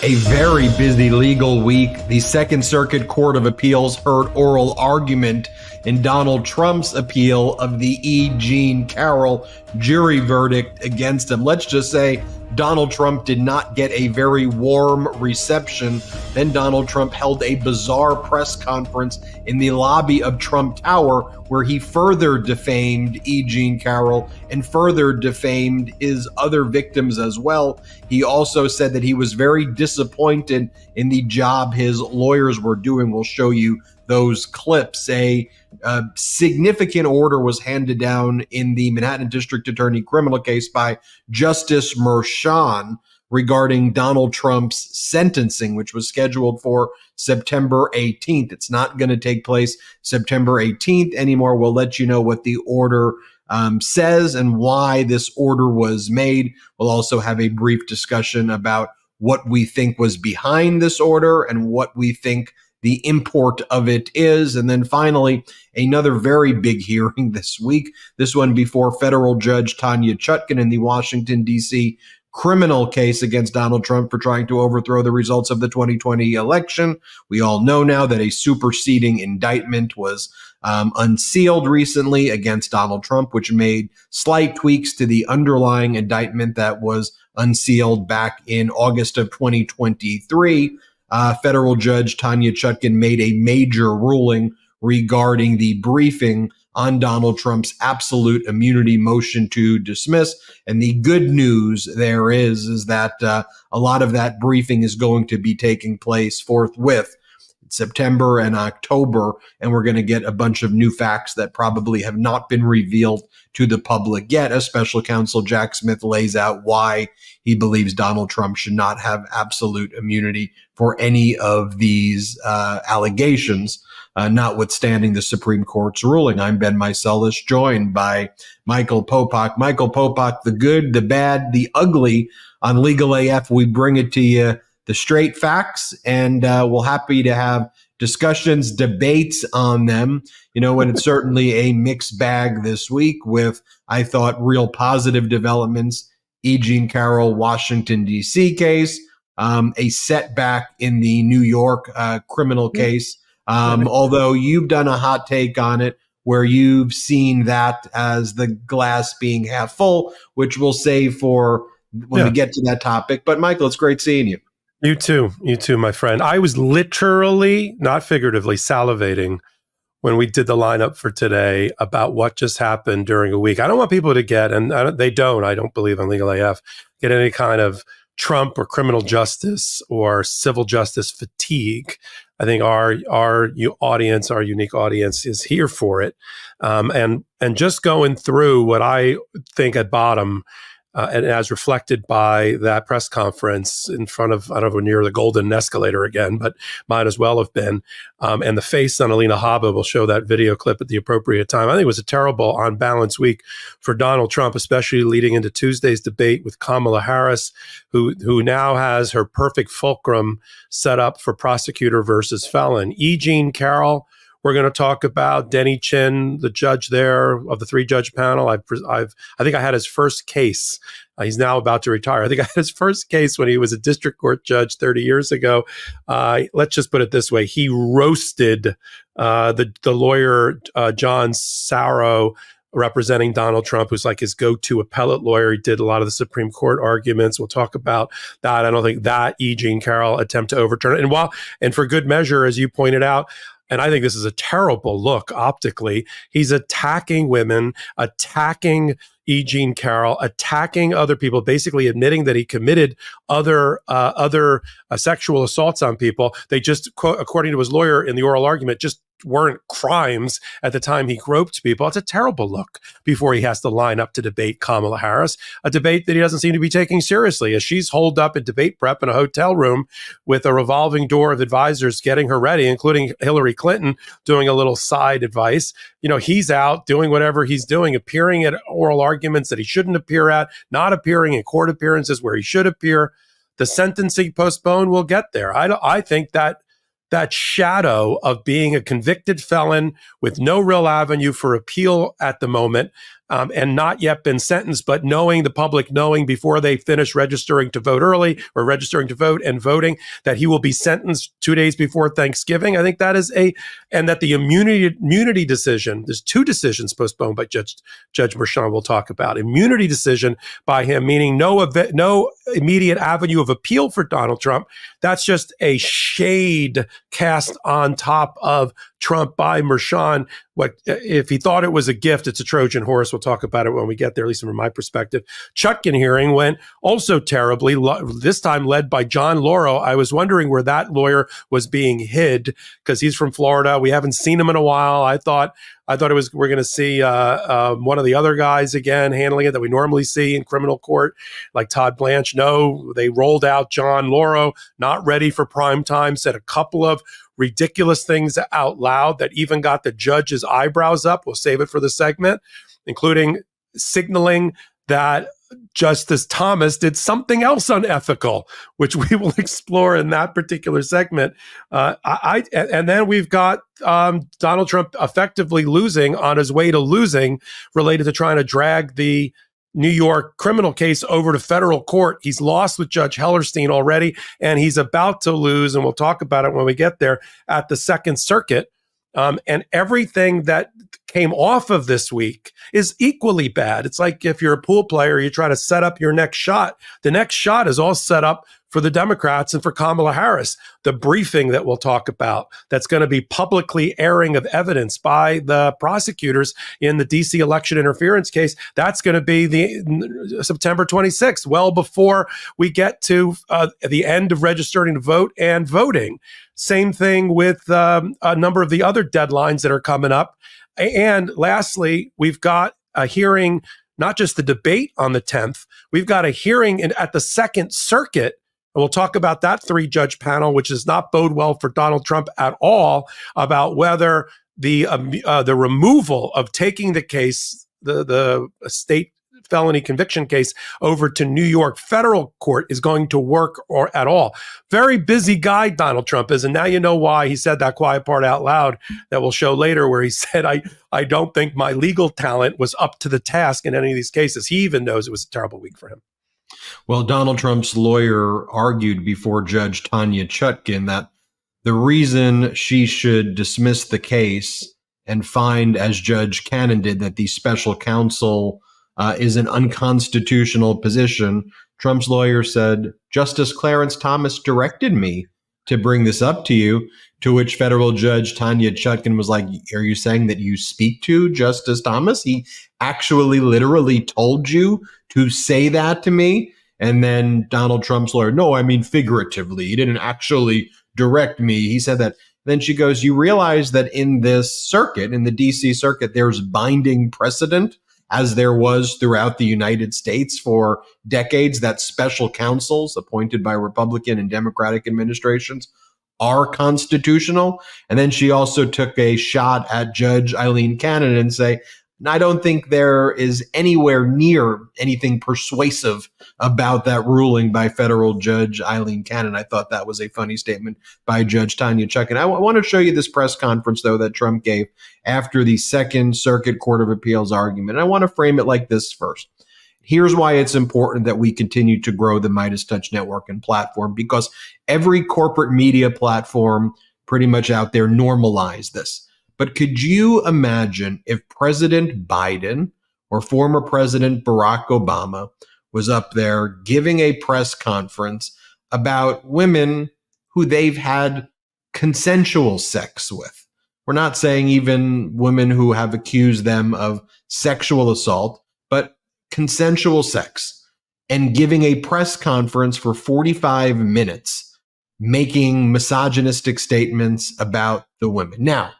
A very busy legal week. The Second Circuit Court of Appeals heard oral argument in Donald Trump's appeal of the E. Jean Carroll jury verdict against him. Let's just say Donald Trump did not get a very warm reception. Then Donald Trump held a bizarre press conference in the lobby of Trump Tower where he further defamed E. Jean Carroll and further defamed his other victims as well. He also said that he was very disappointed in the job his lawyers were doing. We'll show you those clips. A significant order was handed down in the Manhattan District Attorney criminal case by Justice Merchan regarding Donald Trump's sentencing, which was scheduled for September 18th. It's not going to take place September 18th anymore. We'll let you know what the order says and why this order was made. We'll also have a brief discussion about what we think was behind this order and what we think the import of it is. And then finally, another very big hearing this week, this one before federal judge Tanya Chutkan in the Washington, D.C. criminal case against Donald Trump for trying to overthrow the results of the 2020 election. We all know now that a superseding indictment was unsealed recently against Donald Trump, which made slight tweaks to the underlying indictment that was unsealed back in August of 2023. Federal Judge Tanya Chutkan made a major ruling regarding the briefing on Donald Trump's absolute immunity motion to dismiss. And the good news there is that a lot of that briefing is going to be taking place forthwith in September and October. And we're going to get a bunch of new facts that probably have not been revealed to the public yet. As special counsel Jack Smith lays out why he believes Donald Trump should not have absolute immunity for any of these allegations, notwithstanding the Supreme Court's ruling. I'm Ben Meiselas, joined by Michael Popak. Michael Popak, the good, the bad, the ugly on Legal AF. We bring it to you, the straight facts, and we're happy to have discussions, debates on them. You know, and it's certainly a mixed bag this week with, I thought, real positive developments. E. Jean Carroll, Washington, D.C. case, a setback in the New York criminal case. Although you've done a hot take on it where you've seen that as the glass being half full, which we'll save for when we get to that topic. But Michael, it's great seeing you. You too, my friend. I was literally, not figuratively, salivating when we did the lineup for today about what just happened during a week. I don't want people to get, and I don't believe on Legal AF, get any kind of Trump or criminal justice or civil justice fatigue. I think our audience, our unique audience, is here for it. And just going through what I think at bottom, and as reflected by that press conference in front of, I don't know, near the Golden Escalator again, but might as well have been. And the face on Alina Habba, will show that video clip at the appropriate time. I think it was a terrible, on balance week for Donald Trump, especially leading into Tuesday's debate with Kamala Harris, who now has her perfect fulcrum set up for prosecutor versus felon. E. Jean Carroll. We're going to talk about Denny Chin, the judge there of the 3-judge panel. I think I had his first case. He's now about to retire. I think I had his first case when he was a district court judge 30 years ago. Let's just put it this way. He roasted the lawyer, John Sauer, representing Donald Trump, who's like his go-to appellate lawyer. He did a lot of the Supreme Court arguments. We'll talk about that. I don't think that E. Jean Carroll attempt to overturn it. And for good measure, as you pointed out, and I think this is a terrible look optically, he's attacking women, attacking E. Jean Carroll, attacking other people, basically admitting that he committed other sexual assaults on people. They just, according to his lawyer in the oral argument, just weren't crimes at the time he groped people. It's a terrible look before he has to line up to debate Kamala Harris, a debate that he doesn't seem to be taking seriously, as she's holed up at debate prep in a hotel room with a revolving door of advisors getting her ready, including Hillary Clinton doing a little side advice. You know, he's out doing whatever he's doing, appearing at oral arguments that he shouldn't appear at, not appearing in court appearances where he should appear. The sentencing postponed, we'll get there. I think that shadow of being a convicted felon with no real avenue for appeal at the moment, and not yet been sentenced, but knowing the public knowing before they finish registering to vote early or registering to vote and voting that he will be sentenced 2 days before Thanksgiving. I think that is and that the immunity decision, there's 2 decisions postponed by Judge Merchan we'll talk about. Immunity decision by him, meaning no immediate avenue of appeal for Donald Trump. That's just a shade cast on top of Trump by Merchan. What if he thought it was a gift? It's a Trojan horse. We'll talk about it when we get there, at least from my perspective. Chutkan hearing went also terribly, this time led by John Lauro. I was wondering where that lawyer was being hid because he's from Florida. We haven't seen him in a while. I thought we're going to see one of the other guys again handling it that we normally see in criminal court, like Todd Blanche. No, they rolled out John Lauro, not ready for prime time, said a couple of ridiculous things out loud that even got the judge's eyebrows up. We'll save it for the segment, including signaling that Justice Thomas did something else unethical, which we will explore in that particular segment. And then we've got Donald Trump effectively losing on his way to losing related to trying to drag the New York criminal case over to federal court. He's lost with Judge Hellerstein already, and he's about to lose, and we'll talk about it when we get there, at the Second Circuit. And everything that came off of this week is equally bad. It's like if you're a pool player, you try to set up your next shot. The next shot is all set up for the Democrats and for Kamala Harris. The briefing that we'll talk about that's going to be publicly airing of evidence by the prosecutors in the D.C. election interference case, that's going to be the September 26th, well before we get to the end of registering to vote and voting. Same thing with a number of the other deadlines that are coming up. And lastly, we've got a hearing, not just the debate on the 10th, we've got a hearing at the Second Circuit. And we'll talk about that 3-judge panel, which does not bode well for Donald Trump at all, about whether the removal of taking the case, the state felony conviction case, over to New York federal court is going to work or at all. Very busy guy Donald Trump is, and now you know why he said that quiet part out loud that we'll show later, where he said, I don't think my legal talent was up to the task in any of these cases. He even knows it was a terrible week for him. Well, Donald Trump's lawyer argued before Judge Tanya Chutkan that the reason she should dismiss the case and find, as Judge Cannon did, that the special counsel is an unconstitutional position, Trump's lawyer said, Justice Clarence Thomas directed me to bring this up to you, to which federal judge Tanya Chutkan was like, are you saying that you speak to Justice Thomas? He actually literally told you to say that to me? And then Donald Trump's lawyer, no, I mean figuratively. He didn't actually direct me. He said that. Then she goes, you realize that in this circuit, in the D.C. circuit, there's binding precedent, as there was throughout the United States for decades, that special counsels appointed by Republican and Democratic administrations are constitutional. And then she also took a shot at Judge Eileen Cannon and say, I don't think there is anywhere near anything persuasive about that ruling by federal Judge Eileen Cannon. I thought that was a funny statement by Judge Tanya Chutkan. I want to show you this press conference, though, that Trump gave after the Second Circuit Court of Appeals argument. And I want to frame it like this first. Here's why it's important that we continue to grow the Midas Touch network and platform, because every corporate media platform pretty much out there normalized this. But could you imagine if President Biden or former President Barack Obama was up there giving a press conference about women who they've had consensual sex with? We're not saying even women who have accused them of sexual assault, but consensual sex, and giving a press conference for 45 minutes, making misogynistic statements about the women. Now,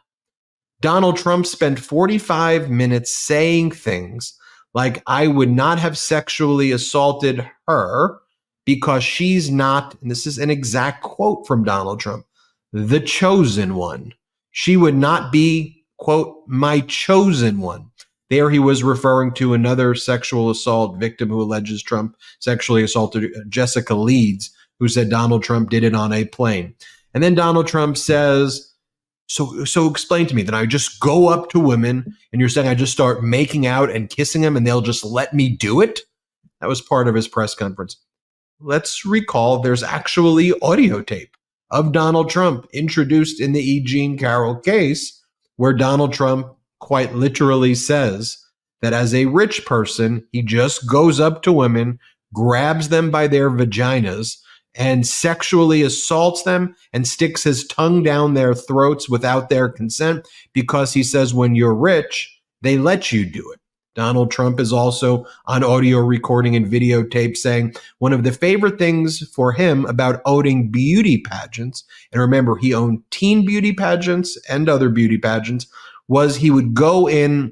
Donald Trump spent 45 minutes saying things like, I would not have sexually assaulted her because she's not, and this is an exact quote from Donald Trump, the chosen one. She would not be, quote, my chosen one. There he was referring to another sexual assault victim who alleges Trump sexually assaulted, Jessica Leeds, who said Donald Trump did it on a plane. And then Donald Trump says, So explain to me that I just go up to women and you're saying I just start making out and kissing them and they'll just let me do it? That was part of his press conference. Let's recall there's actually audio tape of Donald Trump introduced in the E. Jean Carroll case, where Donald Trump quite literally says that as a rich person, he just goes up to women, grabs them by their vaginas, and sexually assaults them and sticks his tongue down their throats without their consent because he says when you're rich, they let you do it. Donald Trump is also on audio recording and videotape saying one of the favorite things for him about owning beauty pageants, and remember, he owned teen beauty pageants and other beauty pageants, was he would go in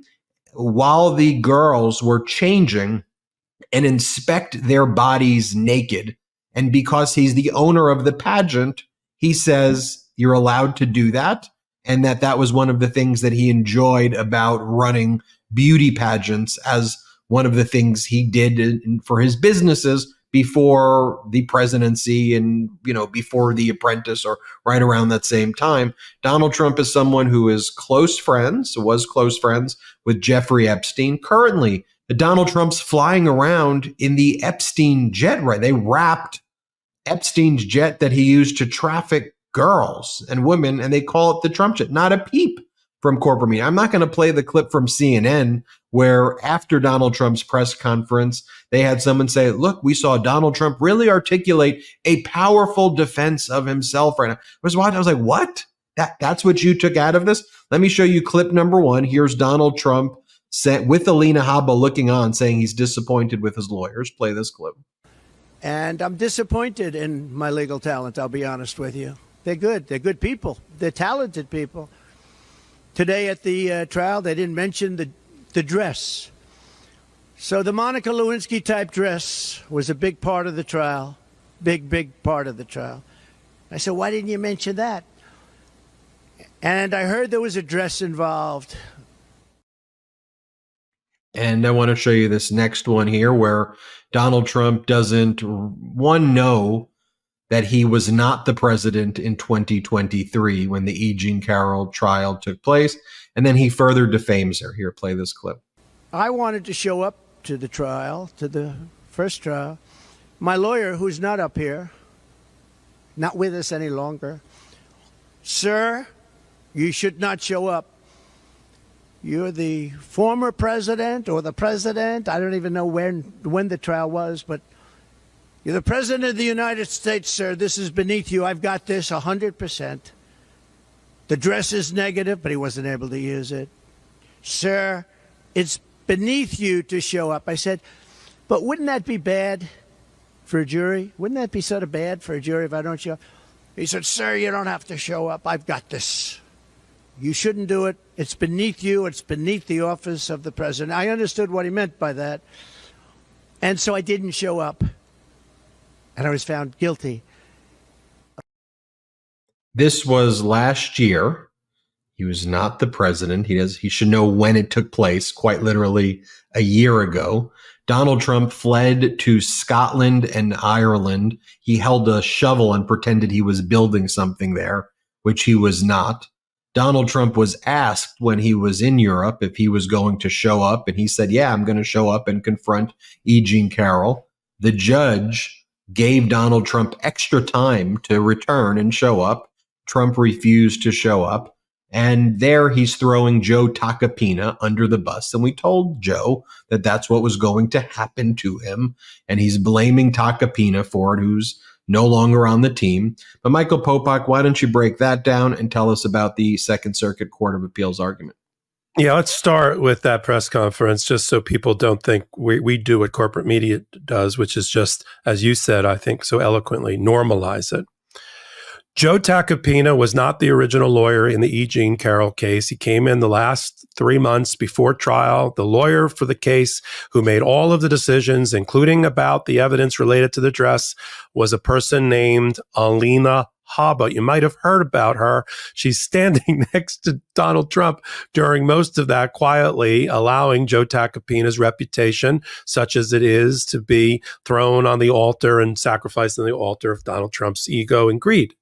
while the girls were changing and inspect their bodies naked. And because he's the owner of the pageant, he says you're allowed to do that. And that was one of the things that he enjoyed about running beauty pageants as one of the things he did for his businesses before the presidency and, before The Apprentice or right around that same time. Donald Trump is someone who is was close friends with Jeffrey Epstein. Currently, Donald Trump's flying around in the Epstein jet, right? They wrapped Epstein's jet that he used to traffic girls and women, and they call it the Trump jet. Not a peep from corporate media. I'm not going to play the clip from CNN where after Donald Trump's press conference, they had someone say, look, we saw Donald Trump really articulate a powerful defense of himself right now. I was like, what? That's what you took out of this? Let me show you clip number one. Here's Donald Trump with Alina Habba looking on, saying he's disappointed with his lawyers. Play this clip. And I'm disappointed in my legal talent, I'll be honest with you. They're good. They're good people. They're talented people. Today at the trial, they didn't mention the dress. So the Monica Lewinsky type dress was a big part of the trial. Big part of the trial. I said, why didn't you mention that? And I heard there was a dress involved. And I want to show you this next one here where Donald Trump doesn't, know that he was not the president in 2023 when the E. Jean Carroll trial took place. And then he further defames her. Here, play this clip. I wanted to show up to the trial, to the first trial. My lawyer, who's not up here, not with us any longer, sir, you should not show up. You're the former president or the president. I don't even know when the trial was, but you're the president of the United States, sir. This is beneath you. I've got this 100%. The dress is negative, but he wasn't able to use it. Sir, it's beneath you to show up. I said, but wouldn't that be bad for a jury? Wouldn't that be sort of bad for a jury if I don't show up? He said, sir, you don't have to show up. I've got this. You shouldn't do it. It's beneath you. It's beneath the office of the president. I understood what he meant by that. And so I didn't show up. And I was found guilty. This was last year. He was not the president. He should know when it took place, quite literally a year ago. Donald Trump fled to Scotland and Ireland. He held a shovel and pretended he was building something there, which he was not. Donald Trump was asked when he was in Europe if he was going to show up, and he said, yeah, I'm going to show up and confront E. Jean Carroll. The judge gave Donald Trump extra time to return and show up. Trump refused to show up. And there he's throwing Joe Tacopina under the bus. And we told Joe that that's what was going to happen to him. And he's blaming Tacopina for it, who's no longer on the team. But Michael Popak, why don't you break that down and tell us about the Second Circuit Court of Appeals argument? Yeah, let's start with that press conference, just so people don't think we do what corporate media does, which is just, as you said, I think so eloquently, normalize it. Joe Tacopina was not the original lawyer in the E. Jean Carroll case. He came in the last 3 months before trial. The lawyer for the case who made all of the decisions, including about the evidence related to the dress, was a person named Alina Habba. You might have heard about her. She's standing next to Donald Trump during most of that, quietly allowing Joe Tacopina's reputation, such as it is, to be thrown on the altar and sacrificed on the altar of Donald Trump's ego and greed.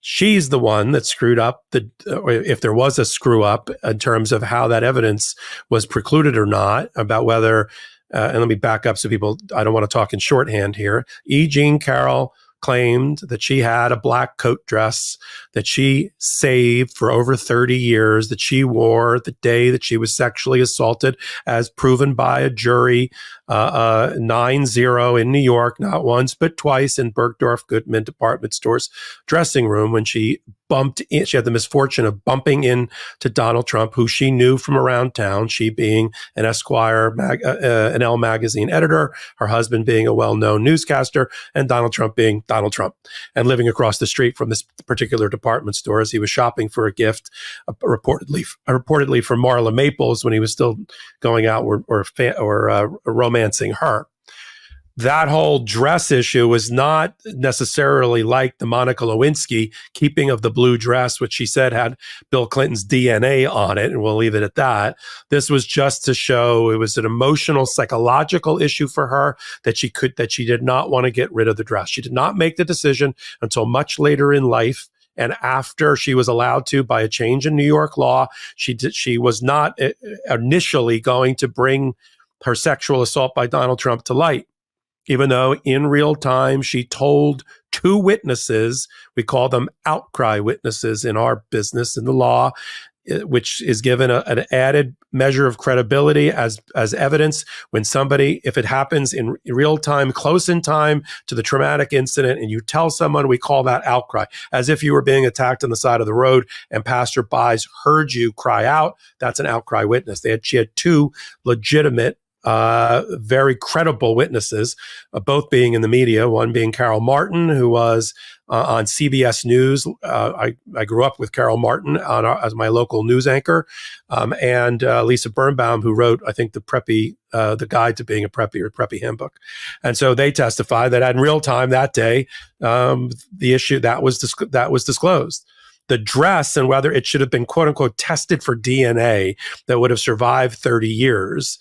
she's the one that screwed up or if there was a screw up in terms of how that evidence was precluded or not, about whether, and let me back up so people, I don't want to talk in shorthand here. E. Jean Carroll claimed that she had a black coat dress that she saved for over 30 years, that she wore the day that she was sexually assaulted, as proven by a jury, 9-0 in New York, not once but twice, in Bergdorf Goodman department store's dressing room, when she bumped in. She had the misfortune of bumping into Donald Trump, who she knew from around town, she being an Esquire, an Elle magazine editor, her husband being a well-known newscaster, and Donald Trump being Donald Trump, and living across the street from this particular department store as he was shopping for a gift, reportedly for Marla Maples, when he was still going out or romancing her. That whole dress issue was not necessarily like the Monica Lewinsky keeping of the blue dress, which she said had Bill Clinton's DNA on it, and we'll leave it at that. This was just to show it was an emotional, psychological issue for her, that she did not want to get rid of the dress. She did not make the decision until much later in life. And after she was allowed to, by a change in New York law, she was not initially going to bring her sexual assault by Donald Trump to light, even though in real time she told two witnesses, we call them outcry witnesses in our business, in the law, which is given an added measure of credibility as evidence when somebody, if it happens in real time, close in time to the traumatic incident, and you tell someone, we call that outcry, as if you were being attacked on the side of the road and passerbys heard you cry out. That's an outcry witness. She had two legitimate, very credible witnesses, both being in the media, one being Carol Martin, who was on CBS News. I grew up with Carol Martin as my local news anchor, and Lisa Birnbaum, who wrote, I think, the Guide to Being a Preppy, or Preppy Handbook. And so they testified that in real time that day, the issue that was disclosed. The dress, and whether it should have been, quote unquote, tested for DNA that would have survived 30 years,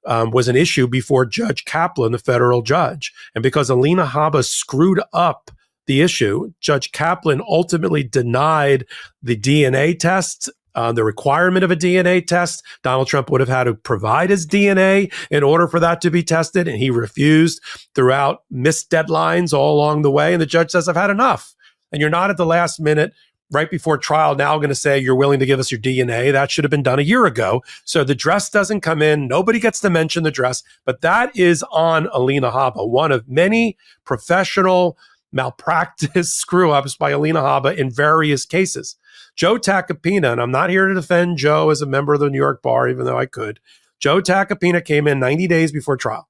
was an issue before Judge Kaplan, the federal judge. And because Alina Habba screwed up the issue, Judge Kaplan ultimately denied the DNA test, the requirement of a DNA test. Donald Trump would have had to provide his DNA in order for that to be tested, and he refused throughout missed deadlines all along the way. And the judge says, I've had enough. And you're not at the last minute, right before trial, now going to say you're willing to give us your DNA. That should have been done a year ago. So the dress doesn't come in. Nobody gets to mention the dress, but that is on Alina Habba, one of many professional malpractice screw-ups by Alina Habba in various cases. Joe Tacopina, and I'm not here to defend Joe as a member of the New York bar, even though I could. Joe Tacopina came in 90 days before trial.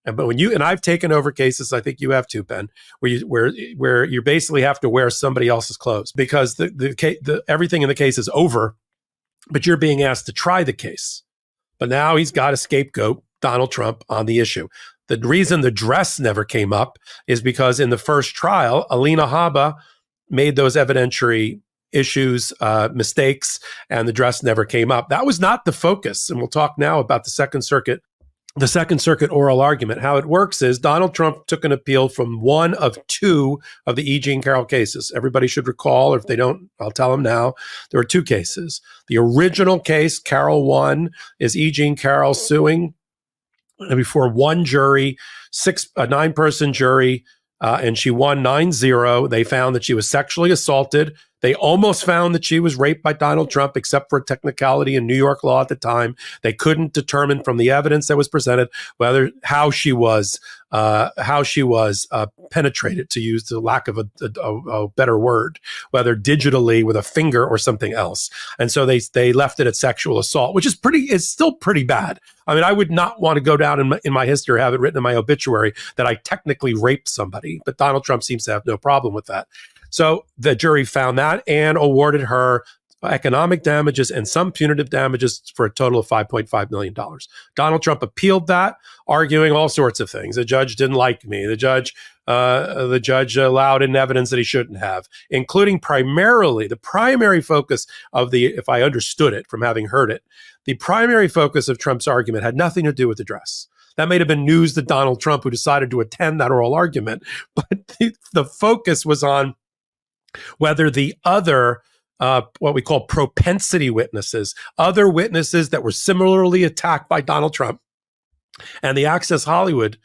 But when I've taken over cases, I think you have too, Ben, where you basically have to wear somebody else's clothes, because everything in the case is over, but you're being asked to try the case. But now he's got a scapegoat, Donald Trump, on the issue. The reason the dress never came up is because in the first trial, Alina Habba made those evidentiary issues, mistakes, and the dress never came up. That was not the focus. And we'll talk now about the Second Circuit oral argument. How it works is Donald Trump took an appeal from one of two of the E. Jean Carroll cases. Everybody should recall, or if they don't, I'll tell them now. There were two cases. The original case, Carroll 1, is E. Jean Carroll suing before one jury, a 9-person jury, and she won 9-0. They found that she was sexually assaulted. They almost found that she was raped by Donald Trump, except for a technicality in New York law at the time. They couldn't determine from the evidence that was presented how she was penetrated, to use the lack of a better word, whether digitally with a finger or something else. And so they left it at sexual assault, which is still pretty bad. I mean, I would not want to go down in my history, have it written in my obituary that I technically raped somebody, but Donald Trump seems to have no problem with that. So the jury found that and awarded her economic damages and some punitive damages for a total of $5.5 million. Donald Trump appealed that, arguing all sorts of things. The judge didn't like me. The judge allowed in evidence that he shouldn't have, including primarily the primary focus of if I understood it from having heard it, the primary focus of Trump's argument had nothing to do with the dress. That may have been news to Donald Trump, who decided to attend that oral argument, but the focus was on whether the other, what we call propensity witnesses, other witnesses that were similarly attacked by Donald Trump, and the Access Hollywood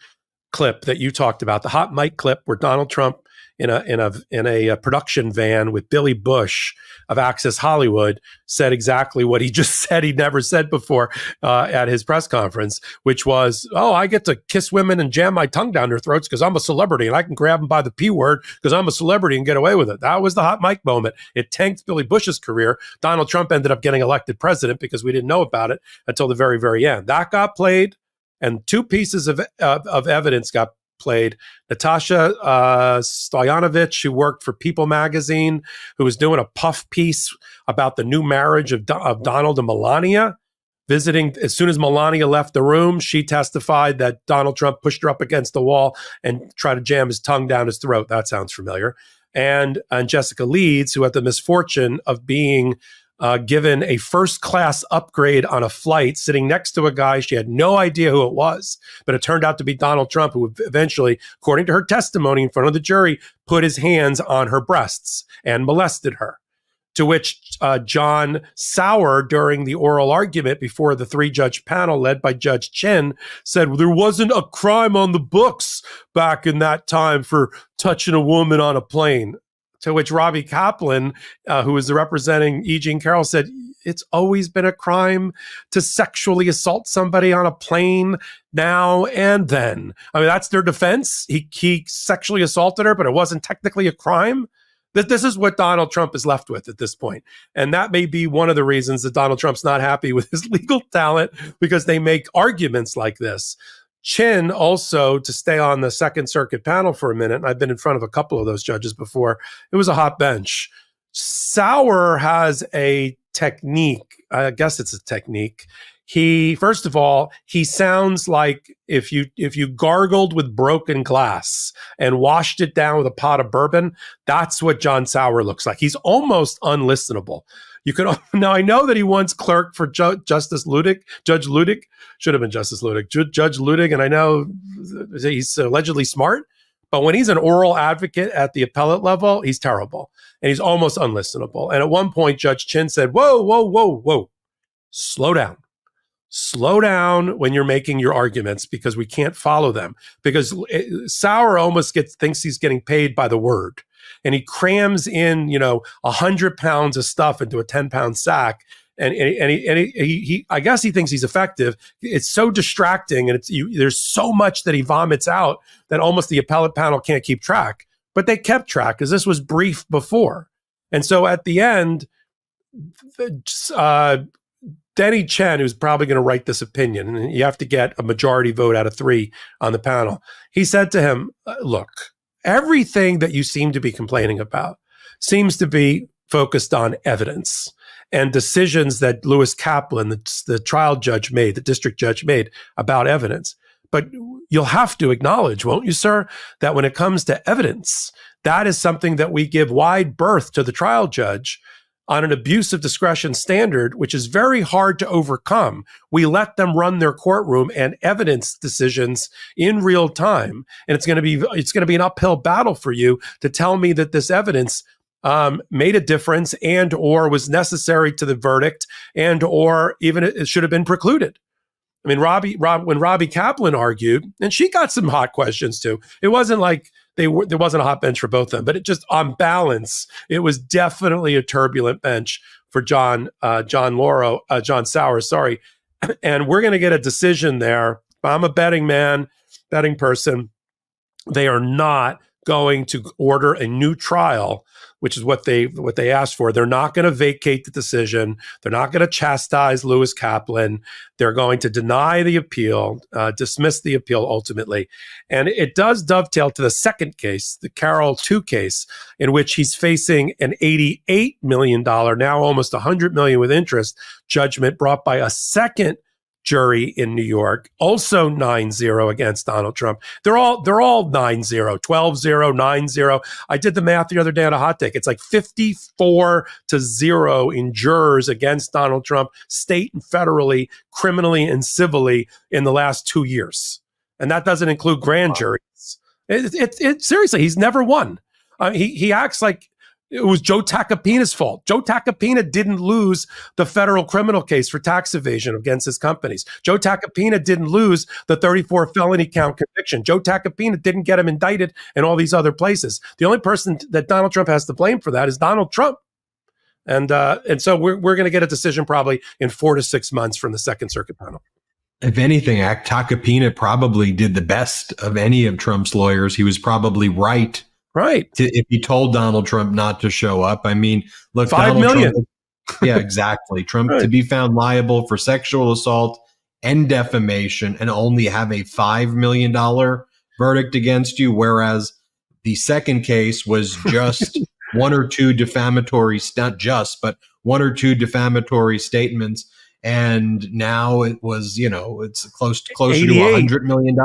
clip that you talked about, the hot mic clip where Donald Trump in a production van with Billy Bush of Access Hollywood said exactly what he just said he'd never said before at his press conference, which was, "Oh, I get to kiss women and jam my tongue down their throats because I'm a celebrity, and I can grab them by the P word because I'm a celebrity and get away with it." That was the hot mic moment. It tanked Billy Bush's career. Donald Trump ended up getting elected president because we didn't know about it until the very, very end. That got played, and two pieces of evidence got played. Natasha Stoyanovich, who worked for People magazine, who was doing a puff piece about the new marriage of Donald and Melania. Visiting, as soon as Melania left the room, she testified that Donald Trump pushed her up against the wall and tried to jam his tongue down his throat. That sounds familiar. And Jessica Leeds, who had the misfortune of being given a first-class upgrade on a flight, sitting next to a guy she had no idea who it was, but it turned out to be Donald Trump, who eventually, according to her testimony in front of the jury, put his hands on her breasts and molested her. To which John Sauer, during the oral argument before the three-judge panel led by Judge Chin, said, "Well, there wasn't a crime on the books back in that time for touching a woman on a plane." To which Robbie Kaplan, who was representing E. Jean Carroll, said, "It's always been a crime to sexually assault somebody on a plane now and then." I mean, that's their defense. He sexually assaulted her, but it wasn't technically a crime. This is what Donald Trump is left with at this point. And that may be one of the reasons that Donald Trump's not happy with his legal talent, because they make arguments like this. Chin also, to stay on the Second Circuit panel for a minute, and I've been in front of a couple of those judges before, it was a hot bench. Sauer has a technique. I guess it's a technique. First of all, he sounds like if you gargled with broken glass and washed it down with a pot of bourbon, that's what John Sauer looks like. He's almost unlistenable. Now, I know that he once clerked for Judge Ludick, should have been Justice Ludick, Judge Ludick, and I know he's allegedly smart, but when he's an oral advocate at the appellate level, he's terrible, and he's almost unlistenable. And at one point, Judge Chin said, "Whoa, whoa, whoa, whoa, slow down. Slow down when you're making your arguments, because we can't follow them." Because Sauer almost thinks he's getting paid by the word. And he crams in, 100 pounds of stuff into a 10-pound sack. And he I guess he thinks he's effective. It's so distracting, and there's so much that he vomits out that almost the appellate panel can't keep track. But they kept track because this was brief before. And so at the end, Denny Chen, who's probably going to write this opinion, and you have to get a majority vote out of 3 on the panel, he said to him, "Look, everything that you seem to be complaining about seems to be focused on evidence and decisions that Lewis Kaplan, the trial judge made, the district judge made about evidence. But you'll have to acknowledge, won't you, sir, that when it comes to evidence, that is something that we give wide berth to the trial judge on an abuse of discretion standard, which is very hard to overcome. We let them run their courtroom and evidence decisions in real time. And it's going to be an uphill battle for you to tell me that this evidence made a difference and or was necessary to the verdict and or even it should have been precluded." I mean, when Robbie Kaplan argued, and she got some hot questions too. It wasn't like there wasn't a hot bench for both of them, but it just, on balance, it was definitely a turbulent bench for John Sauer, sorry. And we're going to get a decision there. I'm a betting person. They are not going to order a new trial, which is what they asked for. They're not going to vacate the decision. They're not going to chastise Lewis Kaplan. They're going to deny the appeal, dismiss the appeal ultimately. And it does dovetail to the second case, the Carroll 2 case, in which he's facing an $88 million, now almost $100 million with interest, judgment brought by a second jury in New York, also 9-0 against Donald Trump. They're all 9-0, 12-0, 9-0. I did the math the other day on a hot take. It's like 54-0 in jurors against Donald Trump, state and federally, criminally and civilly in the last 2 years. And that doesn't include grand juries. Seriously, he's never won. He acts like It was Joe Tacopina's fault. Joe Tacopina didn't lose the federal criminal case for tax evasion against his companies. Joe Tacopina didn't lose the 34 felony count conviction. Joe Tacopina didn't get him indicted in all these other places. The only person that Donald Trump has to blame for that is Donald Trump. And so we're going to get a decision probably in 4 to 6 months from the Second Circuit panel. If anything, Tacopina probably did the best of any of Trump's lawyers. He was probably right. Right. If he told Donald Trump not to show up. I mean, look, 5 million. Trump, yeah, exactly. Trump Right. to be found liable for sexual assault and defamation and only have a $5 million verdict against you, whereas the second case was just one or two defamatory, not just, but one or two defamatory statements. And now it was, it's closer to $100 million.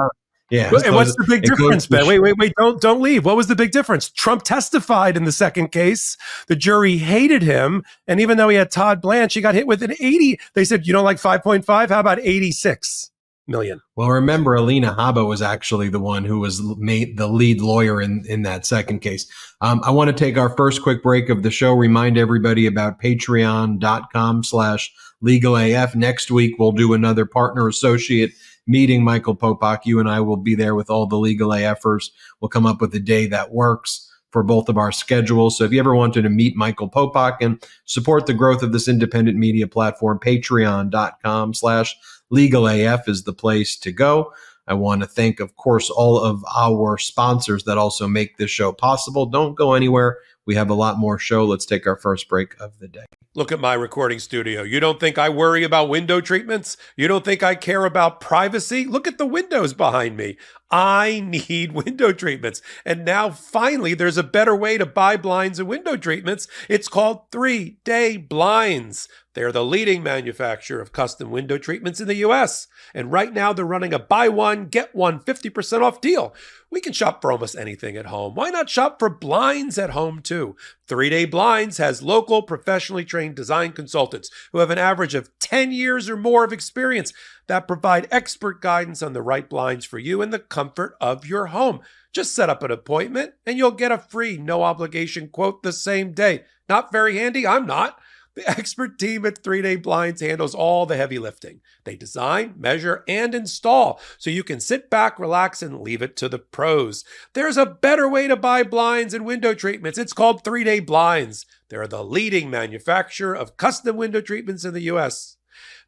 Yeah. And what's the big difference, Ben? Wait, don't leave. What was the big difference? Trump testified in the second case. The jury hated him. And even though he had Todd Blanche, he got hit with an 80. They said, you don't like 5.5? How about 86 million? Well, remember, Alina Habba was actually the one who was made the lead lawyer in that second case. I want to take our first quick break of the show. Remind everybody about patreon.com/legalaf. Next week, we'll do another partner associate meeting. Michael Popak, you and I will be there with all the Legal AFers. We'll come up with a day that works for both of our schedules. So if you ever wanted to meet Michael Popak and support the growth of this independent media platform, patreon.com/legalaf is the place to go. I want to thank, of course, all of our sponsors that also make this show possible. Don't go anywhere. We have a lot more show. Let's take our first break of the day. Look at my recording studio. You don't think I worry about window treatments? You don't think I care about privacy? Look at the windows behind me. I need window treatments. And now finally, there's a better way to buy blinds and window treatments. It's called 3-Day Blinds. They're the leading manufacturer of custom window treatments in the U.S. And right now they're running a buy one, get one 50% off deal. We can shop for almost anything at home. Why not shop for blinds at home too? 3-Day Blinds has local, professionally trained design consultants who have an average of 10 years or more of experience that provide expert guidance on the right blinds for you in the comfort of your home. Just set up an appointment and you'll get a free, no obligation quote the same day. Not very handy? I'm not. The expert team at 3-Day Blinds handles all the heavy lifting. They design, measure, and install, so you can sit back, relax, and leave it to the pros. There's a better way to buy blinds and window treatments. It's called 3-Day Blinds. They're the leading manufacturer of custom window treatments in the U.S.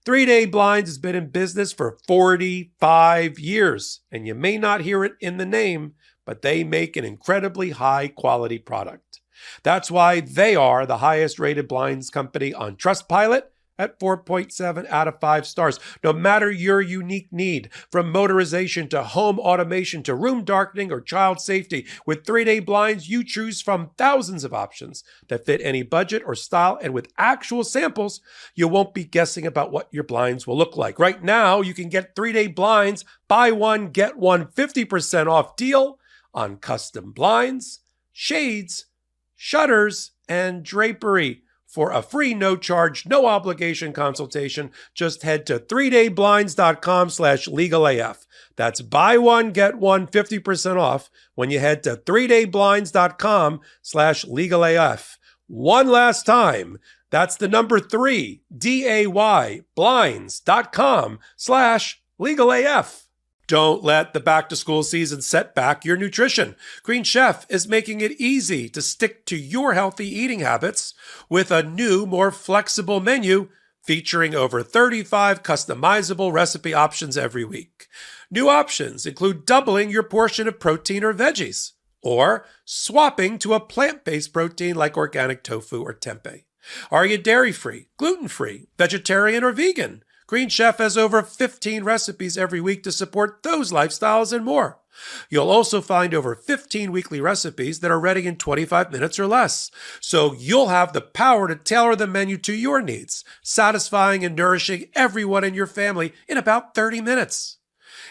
3-Day Blinds has been in business for 45 years, and you may not hear it in the name, but they make an incredibly high-quality product. That's why they are the highest rated blinds company on Trustpilot at 4.7 out of 5 stars. No matter your unique need, from motorization to home automation to room darkening or child safety, with 3-Day Blinds, you choose from thousands of options that fit any budget or style. And with actual samples, you won't be guessing about what your blinds will look like. Right now, you can get 3-Day Blinds, buy one, get one 50% off deal on custom blinds, shades, shutters, and drapery. For a free, no-charge, no-obligation consultation, just head to 3dayblinds.com/legalaf. That's buy one, get one 50% off when you head to 3dayblinds.com/legalaf. One last time, that's the number 3, DAY, blinds.com/legalaf. Don't let the back-to-school season set back your nutrition. Green Chef is making it easy to stick to your healthy eating habits with a new, more flexible menu featuring over 35 customizable recipe options every week. New options include doubling your portion of protein or veggies, or swapping to a plant-based protein like organic tofu or tempeh. Are you dairy-free, gluten-free, vegetarian, or vegan? Green Chef has over 15 recipes every week to support those lifestyles and more. You'll also find over 15 weekly recipes that are ready in 25 minutes or less. So you'll have the power to tailor the menu to your needs, satisfying and nourishing everyone in your family in about 30 minutes.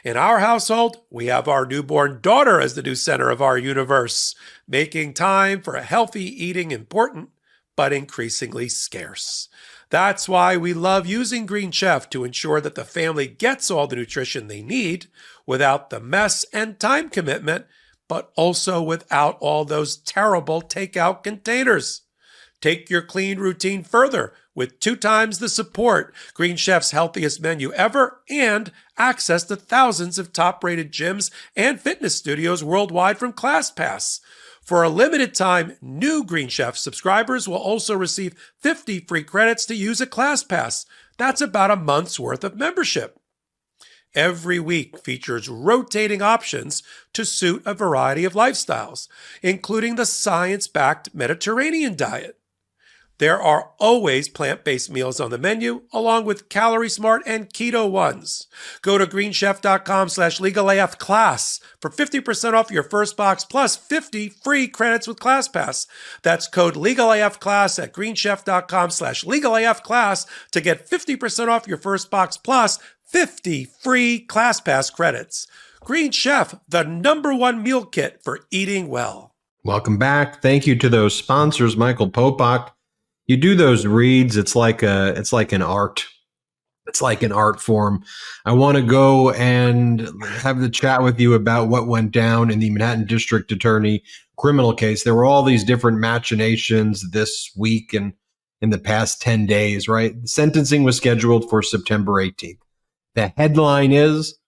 In our household, we have our newborn daughter as the new center of our universe, making time for healthy eating important, but increasingly scarce. That's why we love using Green Chef to ensure that the family gets all the nutrition they need without the mess and time commitment but also without all those terrible takeout containers. Take your clean routine further with 2 times the support, Green Chef's healthiest menu ever, and access to thousands of top-rated gyms and fitness studios worldwide from ClassPass. For a limited time, new Green Chef subscribers will also receive 50 free credits to use at ClassPass. That's about a month's worth of membership. Every week features rotating options to suit a variety of lifestyles, including the science-backed Mediterranean diet. There are always plant-based meals on the menu, along with Calorie Smart and Keto ones. Go to greenchef.com/legalafclass for 50% off your first box plus 50 free credits with ClassPass. That's code legalafclass at greenchef.com/legalafclass to get 50% off your first box plus 50 free ClassPass credits. Green Chef, the #1 meal kit for eating well. Welcome back. Thank you to those sponsors, Michael Popak. You do those reads, it's like an art. It's like an art form. I want to go and have the chat with you about what went down in the Manhattan District Attorney criminal case. There were all these different machinations this week and in the past 10 days, right? The sentencing was scheduled for September 18th. The headline is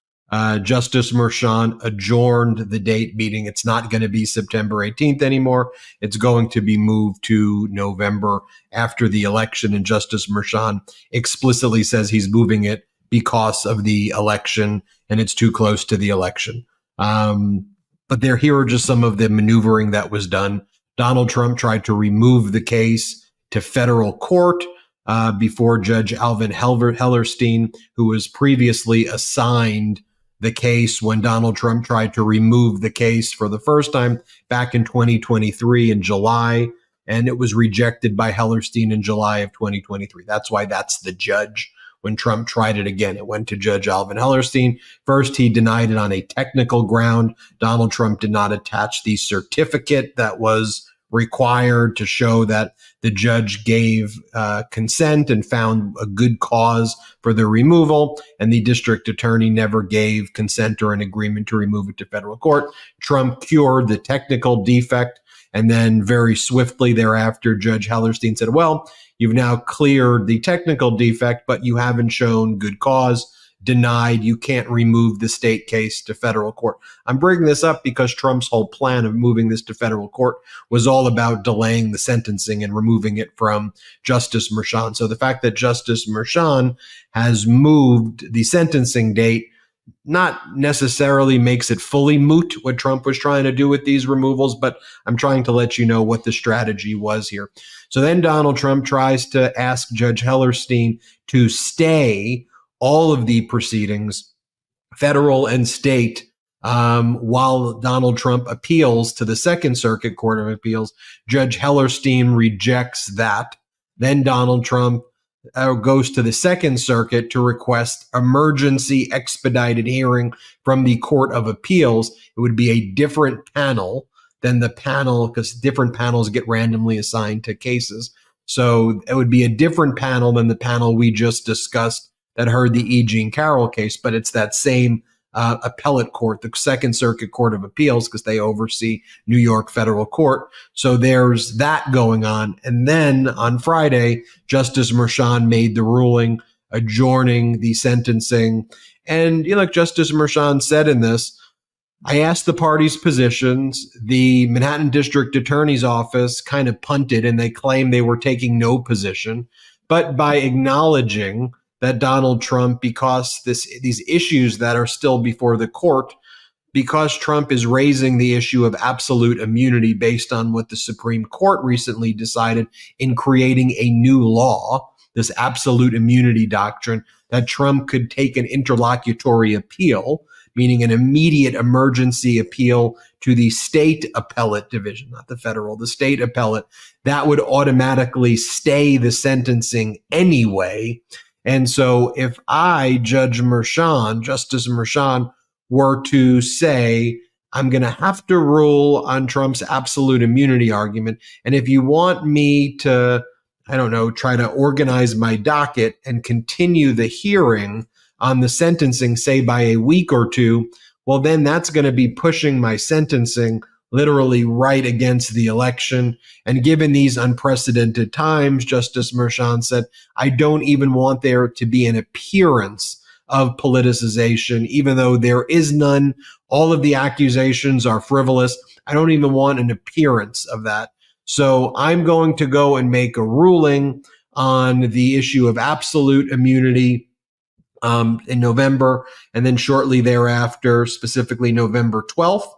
Justice Merchan adjourned the date, meaning it's not going to be September 18th anymore. It's going to be moved to November after the election. And Justice Merchan explicitly says he's moving it because of the election and it's too close to the election. But here are just some of the maneuvering that was done. Donald Trump tried to remove the case to federal court before Judge Alvin Hellerstein, who was previously assigned the case when Donald Trump tried to remove the case for the first time back in 2023 in July, and it was rejected by Hellerstein in July of 2023. That's why that's the judge. When Trump tried it again, it went to Judge Alvin Hellerstein. First, he denied it on a technical ground. Donald Trump did not attach the certificate that was required to show that the judge gave consent and found a good cause for the removal, and the district attorney never gave consent or an agreement to remove it to federal court. Trump cured the technical defect, and then very swiftly thereafter, Judge Hellerstein said, well, you've now cleared the technical defect, but you haven't shown good cause. Denied. You can't remove the state case to federal court. I'm bringing this up because Trump's whole plan of moving this to federal court was all about delaying the sentencing and removing it from Justice Merchan. So the fact that Justice Merchan has moved the sentencing date not necessarily makes it fully moot what Trump was trying to do with these removals, but I'm trying to let you know what the strategy was here. So then Donald Trump tries to ask Judge Hellerstein to stay all of the proceedings, federal and state, while Donald Trump appeals to the Second Circuit Court of Appeals. Judge Hellerstein rejects that. Then Donald Trump goes to the Second Circuit to request emergency expedited hearing from the Court of Appeals. It would be a different panel than the panel, because different panels get randomly assigned to cases. So it would be a different panel than the panel we just discussed that heard the E. Jean Carroll case, but it's that same appellate court, the Second Circuit Court of Appeals, because they oversee New York federal court. So there's that going on. And then on Friday, Justice Merchan made the ruling adjourning the sentencing. And like Justice Merchan said in this, I asked the parties' positions. The Manhattan District Attorney's Office kind of punted, and they claimed they were taking no position. But by acknowledging that Donald Trump, because these issues that are still before the court, because Trump is raising the issue of absolute immunity based on what the Supreme Court recently decided in creating a new law, this absolute immunity doctrine, that Trump could take an interlocutory appeal, meaning an immediate emergency appeal to the state appellate division, not the federal, the state appellate, that would automatically stay the sentencing anyway. And so if I, Justice Merchan, were to say, I'm going to have to rule on Trump's absolute immunity argument, and if you want me to, try to organize my docket and continue the hearing on the sentencing, say by a week or two, well, then that's going to be pushing my sentencing literally right against the election. And given these unprecedented times, Justice Merchan said, I don't even want there to be an appearance of politicization, even though there is none. All of the accusations are frivolous. I don't even want an appearance of that. So I'm going to go and make a ruling on the issue of absolute immunity in November, and then shortly thereafter, specifically November 12th.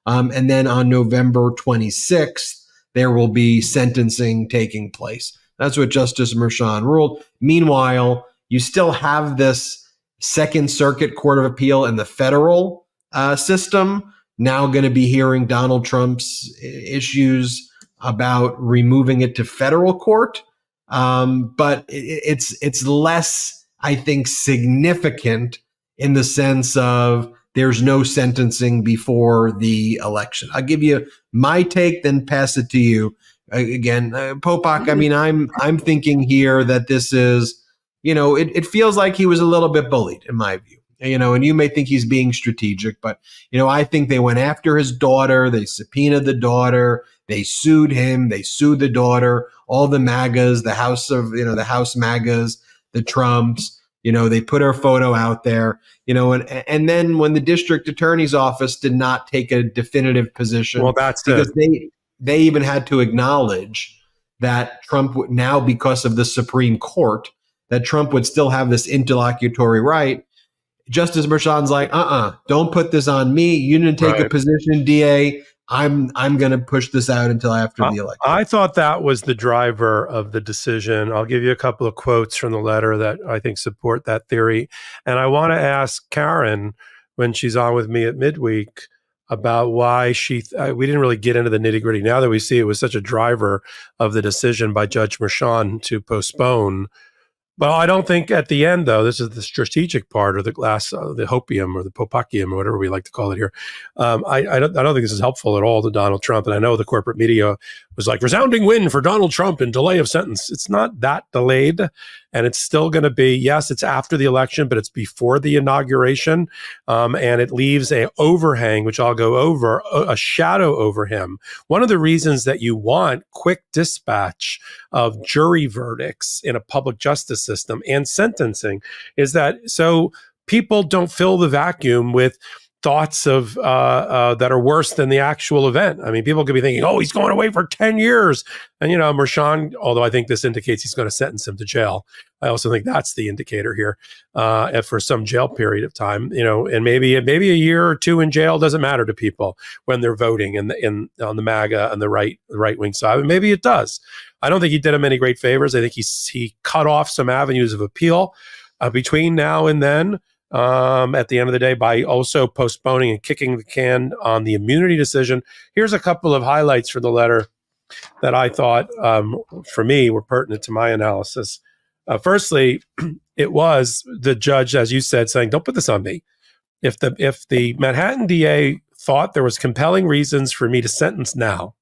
And then on November 26th, there will be sentencing taking place. That's what Justice Merchan ruled. Meanwhile, you still have this Second Circuit Court of Appeal in the federal system now going to be hearing Donald Trump's issues about removing it to federal court. But it's less, I think, significant in the sense of there's no sentencing before the election. I'll give you my take, then pass it to you. Again, Popok, I mean, I'm thinking here that this is, it feels like he was a little bit bullied, in my view. And you may think he's being strategic, but, I think they went after his daughter. They subpoenaed the daughter. They sued him. They sued the daughter. All the MAGAs, the House MAGAs, the Trumps, they put her photo out there, and then when the district attorney's office did not take a definitive position, well, that's because they even had to acknowledge that Trump would now, because of the Supreme Court, that Trump would still have this interlocutory right. Justice Merchan's like, don't put this on me. You didn't take a position, DA. I'm going to push this out until after the election. I thought that was the driver of the decision. I'll give you a couple of quotes from the letter that I think support that theory. And I want to ask Karen, when she's on with me at midweek, about why we didn't really get into the nitty gritty. Now that we see it was such a driver of the decision by Judge Merchan to postpone. Well, I don't think at the end, though, this is the strategic part, or the hopium or the popacium or whatever we like to call it here. I don't think this is helpful at all to Donald Trump. And I know the corporate media was like, resounding win for Donald Trump in delay of sentence. It's not that delayed. And it's still going to be, yes, it's after the election, but it's before the inauguration. And it leaves a overhang, which I'll go over, a shadow over him. One of the reasons that you want quick dispatch of jury verdicts in a public justice system and sentencing is that so people don't fill the vacuum with thoughts of that are worse than the actual event. I mean, people could be thinking, oh, he's going away for 10 years. And, Merchan, although I think this indicates he's going to sentence him to jail, I also think that's the indicator here for some jail period of time, and maybe a year or two in jail doesn't matter to people when they're voting on the MAGA and the right wing side. But maybe it does. I don't think he did him any great favors. I think he cut off some avenues of appeal between now and then. At the end of the day, by also postponing and kicking the can on the immunity decision. Here's a couple of highlights from the letter that I thought, for me, were pertinent to my analysis. Firstly, it was the judge, as you said, saying, don't put this on me. If the Manhattan DA thought there was compelling reasons for me to sentence now,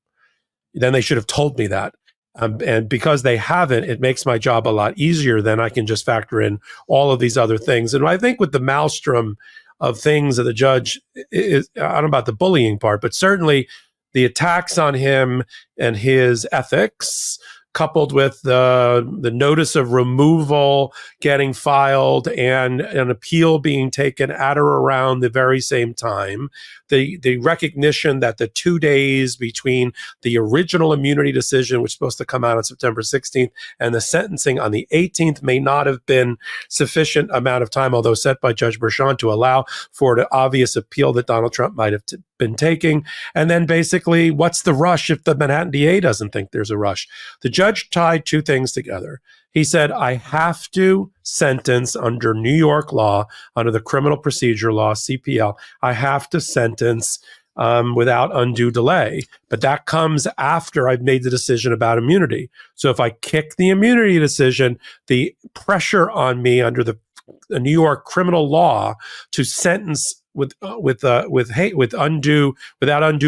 then they should have told me that. And because they haven't, it makes my job a lot easier. Then I can just factor in all of these other things. And I think with the maelstrom of things that the judge is, I don't know about the bullying part, but certainly the attacks on him and his ethics, coupled with the notice of removal getting filed and an appeal being taken at or around the very same time, the recognition that the 2 days between the original immunity decision, which was supposed to come out on September 16th, and the sentencing on the 18th may not have been sufficient amount of time, although set by Judge Merchan, to allow for the obvious appeal that Donald Trump might have been taking. And then basically, what's the rush if the Manhattan DA doesn't think there's a rush? The judge tied two things together. He said, I have to sentence under New York law, under the criminal procedure law, CPL. I have to sentence without undue delay. But that comes after I've made the decision about immunity. So if I kick the immunity decision, the pressure on me under the New York criminal law to sentence without undue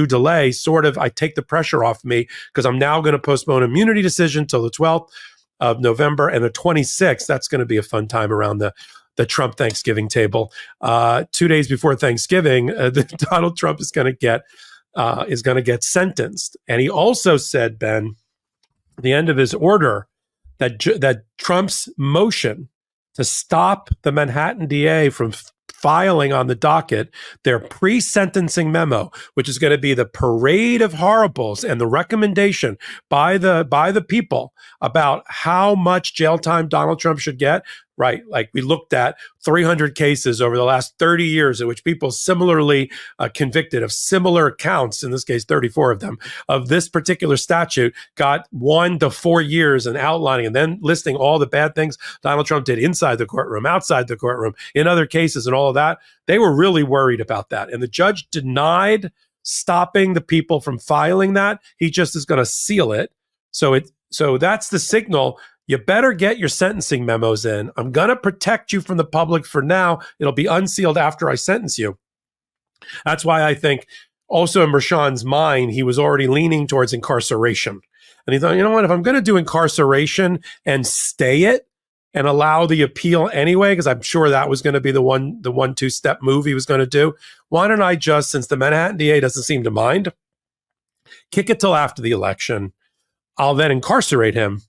delay, sort of, I take the pressure off me because I'm now going to postpone immunity decision till the 12th of November, and the 26th, that's going to be a fun time around the the Trump Thanksgiving table. 2 days before Thanksgiving, Donald Trump is going to get sentenced. And he also said, Ben, at the end of his order, that Trump's motion to stop the Manhattan DA from filing on the docket their pre-sentencing memo, which is going to be the parade of horribles and the recommendation by the people about how much jail time Donald Trump should get. Right. Like we looked at 300 cases over the last 30 years in which people similarly convicted of similar counts, in this case, 34 of them, of this particular statute got 1 to 4 years and outlining and then listing all the bad things Donald Trump did inside the courtroom, outside the courtroom, in other cases and all of that. They were really worried about that. And the judge denied stopping the people from filing that. He just is going to seal it. So that's the signal. You better get your sentencing memos in. I'm going to protect you from the public for now. It'll be unsealed after I sentence you. That's why I think also in Merchan's mind, he was already leaning towards incarceration. And he thought, you know what, if I'm going to do incarceration and stay it and allow the appeal anyway, because I'm sure that was going to be the 1-2-step move he was going to do, why don't I just, since the Manhattan DA doesn't seem to mind, kick it till after the election. I'll then incarcerate him.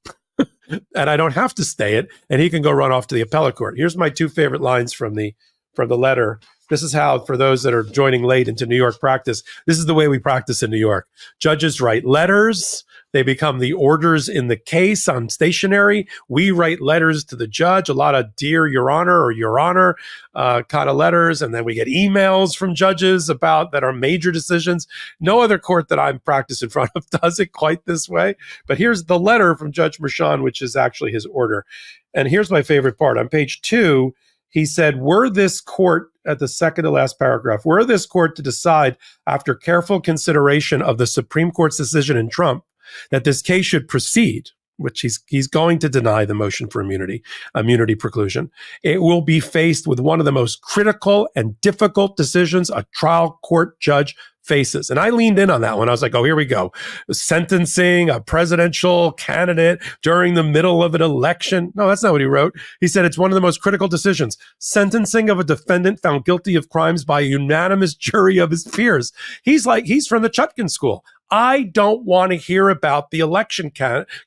And I don't have to stay it, and he can go run off to the appellate court. Here's my 2 favorite lines from the letter. This is how, for those that are joining late into New York practice, this is the way we practice in New York. Judges write letters. They become the orders in the case on stationery. We write letters to the judge, a lot of dear Your Honor or Your Honor kind of letters. And then we get emails from judges about that are major decisions. No other court that I'm practiced in front of does it quite this way. But here's the letter from Judge Merchan, which is actually his order. And here's my favorite part. On page 2, he said, were this court, at the second to last paragraph, were this court to decide after careful consideration of the Supreme Court's decision in Trump that this case should proceed, which he's going to deny the motion for immunity preclusion, it will be faced with one of the most critical and difficult decisions a trial court judge faces. And I leaned in on that one. I was like, oh, here we go. Sentencing a presidential candidate during the middle of an election. No, that's not what he wrote. He said it's one of the most critical decisions. Sentencing of a defendant found guilty of crimes by a unanimous jury of his peers. He's from the Chutkan school. I don't want to hear about the election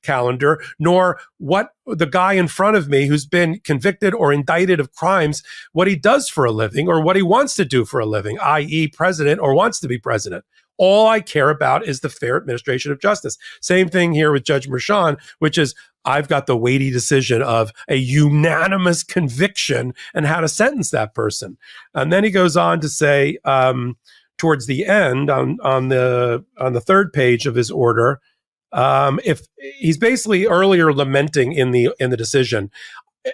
calendar, nor what the guy in front of me who's been convicted or indicted of crimes, what he does for a living or what he wants to do for a living, i.e. president or wants to be president. All I care about is the fair administration of justice. Same thing here with Judge Merchan, which is I've got the weighty decision of a unanimous conviction and how to sentence that person. And then he goes on to say, towards the end, on the third page of his order, if he's basically earlier lamenting in the decision,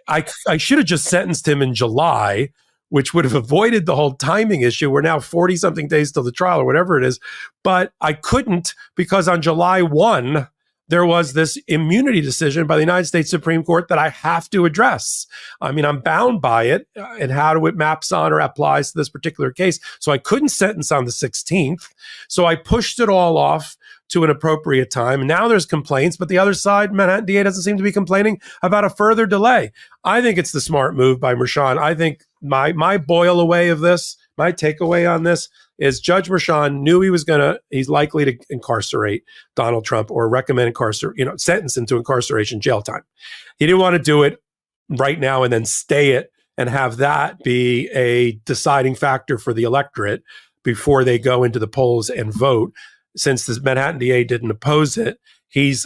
I should have just sentenced him in July, which would have avoided the whole timing issue. We're now 40 something days till the trial or whatever it is, but I couldn't because on July 1 there was this immunity decision by the United States Supreme Court that I have to address. I mean, I'm bound by it and how it maps on or applies to this particular case. So I couldn't sentence on the 16th. So I pushed it all off to an appropriate time. Now there's complaints, but the other side, Manhattan DA doesn't seem to be complaining about a further delay. I think it's the smart move by Merchan. I think my boil away of this, my takeaway on this is Judge Merchan knew he's likely to incarcerate Donald Trump or recommend sentence him to incarceration, jail time. He didn't want to do it right now and then stay it and have that be a deciding factor for the electorate before they go into the polls and vote. Since the Manhattan DA didn't oppose it, he's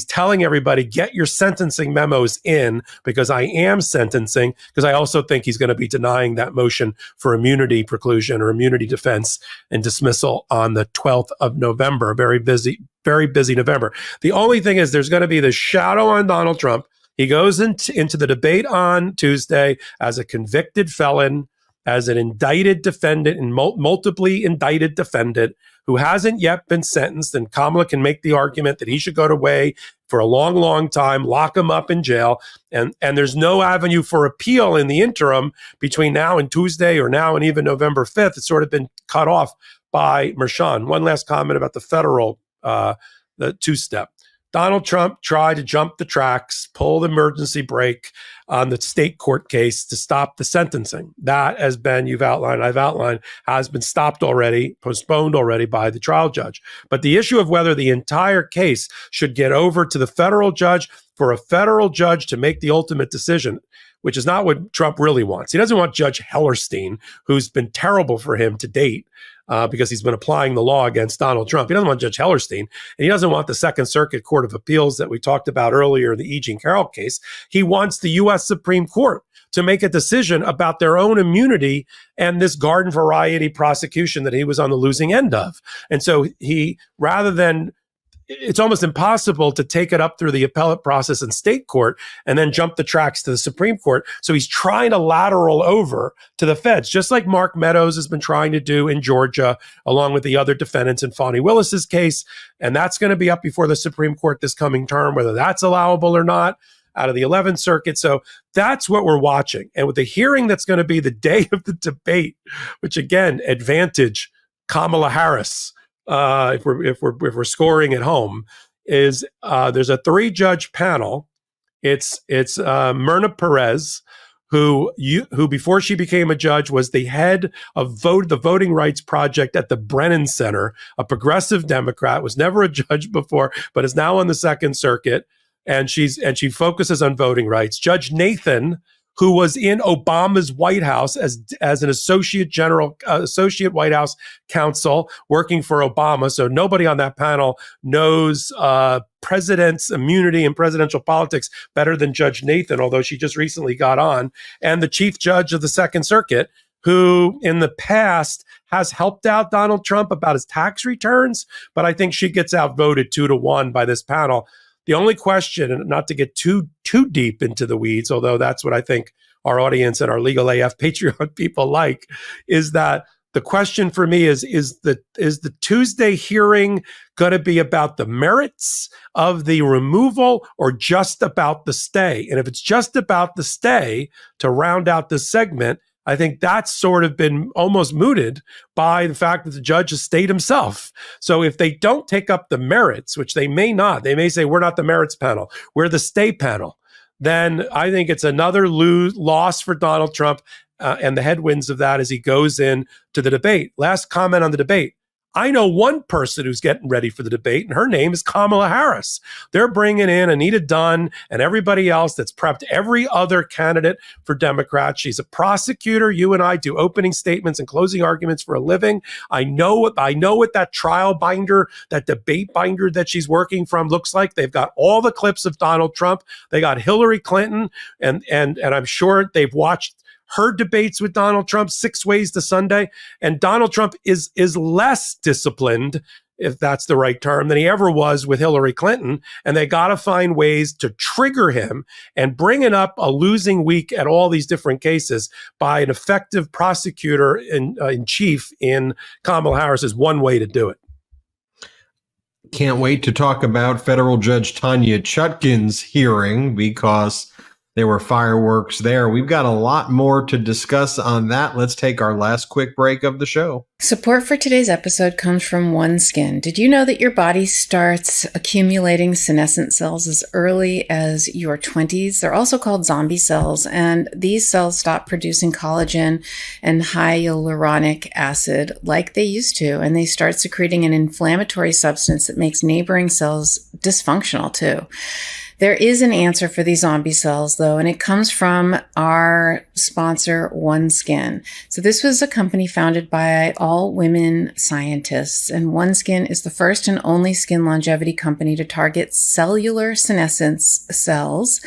telling everybody, get your sentencing memos in because I am sentencing, because I also think he's going to be denying that motion for immunity preclusion or immunity defense and dismissal on the 12th of November. Very busy November. The only thing is there's going to be the shadow on Donald Trump. He goes into the debate on Tuesday as a convicted felon, as an indicted defendant and multiply indicted defendant who hasn't yet been sentenced, and Kamala can make the argument that he should go away for a long, long time, lock him up in jail, and there's no avenue for appeal in the interim between now and Tuesday or now and even November 5th. It's sort of been cut off by Merchan. One last comment about the federal, the two-step. Donald Trump tried to jump the tracks, pull the emergency brake on the state court case to stop the sentencing. That, as Ben, you've outlined, I've outlined, has been stopped already, postponed already by the trial judge. But the issue of whether the entire case should get over to the federal judge for a federal judge to make the ultimate decision, which is not what Trump really wants. He doesn't want Judge Hellerstein, who's been terrible for him to date, because he's been applying the law against Donald Trump. He doesn't want Judge Hellerstein, and he doesn't want the Second Circuit Court of Appeals that we talked about earlier, the E. Jean Carroll case. He wants the U.S. Supreme Court to make a decision about their own immunity and this garden variety prosecution that he was on the losing end of. And so he, rather than, it's almost impossible to take it up through the appellate process in state court and then jump the tracks to the Supreme Court. So he's trying to lateral over to the feds, just like Mark Meadows has been trying to do in Georgia, along with the other defendants in Fani Willis's case. And that's going to be up before the Supreme Court this coming term, whether that's allowable or not, out of the 11th Circuit. So that's what we're watching. And with the hearing that's going to be the day of the debate, which again, advantage Kamala Harris, if we're scoring at home, is there's a 3-judge panel. It's Myrna Perez, who before she became a judge was the head of the Voting Rights Project at the Brennan Center, a progressive Democrat, was never a judge before, but is now on the Second Circuit, and she focuses on voting rights. Judge Nathan, who was in Obama's White House as an associate White House counsel working for Obama. So nobody on that panel knows president's immunity and presidential politics better than Judge Nathan, although she just recently got on. And the chief judge of the Second Circuit, who in the past has helped out Donald Trump about his tax returns, but I think she gets outvoted 2-1 by this panel. The only question, and not to get too deep into the weeds, although that's what I think our audience and our Legal AF Patreon people like, is that the question for me is the Tuesday hearing going to be about the merits of the removal or just about the stay? And if it's just about the stay, to round out this segment, I think that's sort of been almost mooted by the fact that the judge has stayed himself. So if they don't take up the merits, which they may not, they may say, we're not the merits panel, we're the stay panel, then I think it's another loss for Donald Trump and the headwinds of that as he goes in to the debate. Last comment on the debate. I know one person who's getting ready for the debate, and her name is Kamala Harris. They're bringing in Anita Dunn and everybody else that's prepped every other candidate for Democrats. She's a prosecutor. You and I do opening statements and closing arguments for a living. I know what that trial binder, that debate binder that she's working from looks like. They've got all the clips of Donald Trump. They got Hillary Clinton, and I'm sure they've watched her debates with Donald Trump 6 ways to Sunday. And Donald Trump is less disciplined, if that's the right term, than he ever was with Hillary Clinton. And they got to find ways to trigger him, and bringing up a losing week at all these different cases by an effective prosecutor in chief in Kamala Harris is one way to do it. Can't wait to talk about federal Judge Tanya Chutkin's hearing, because there were fireworks there. We've got a lot more to discuss on that. Let's take our last quick break of the show. Support for today's episode comes from OneSkin. Did you know that your body starts accumulating senescent cells as early as your 20s? They're also called zombie cells, and these cells stop producing collagen and hyaluronic acid like they used to, and they start secreting an inflammatory substance that makes neighboring cells dysfunctional too. There is an answer for these zombie cells, though, and it comes from our sponsor, OneSkin. So this was a company founded by all women scientists, and OneSkin is the first and only skin longevity company to target cellular senescence cells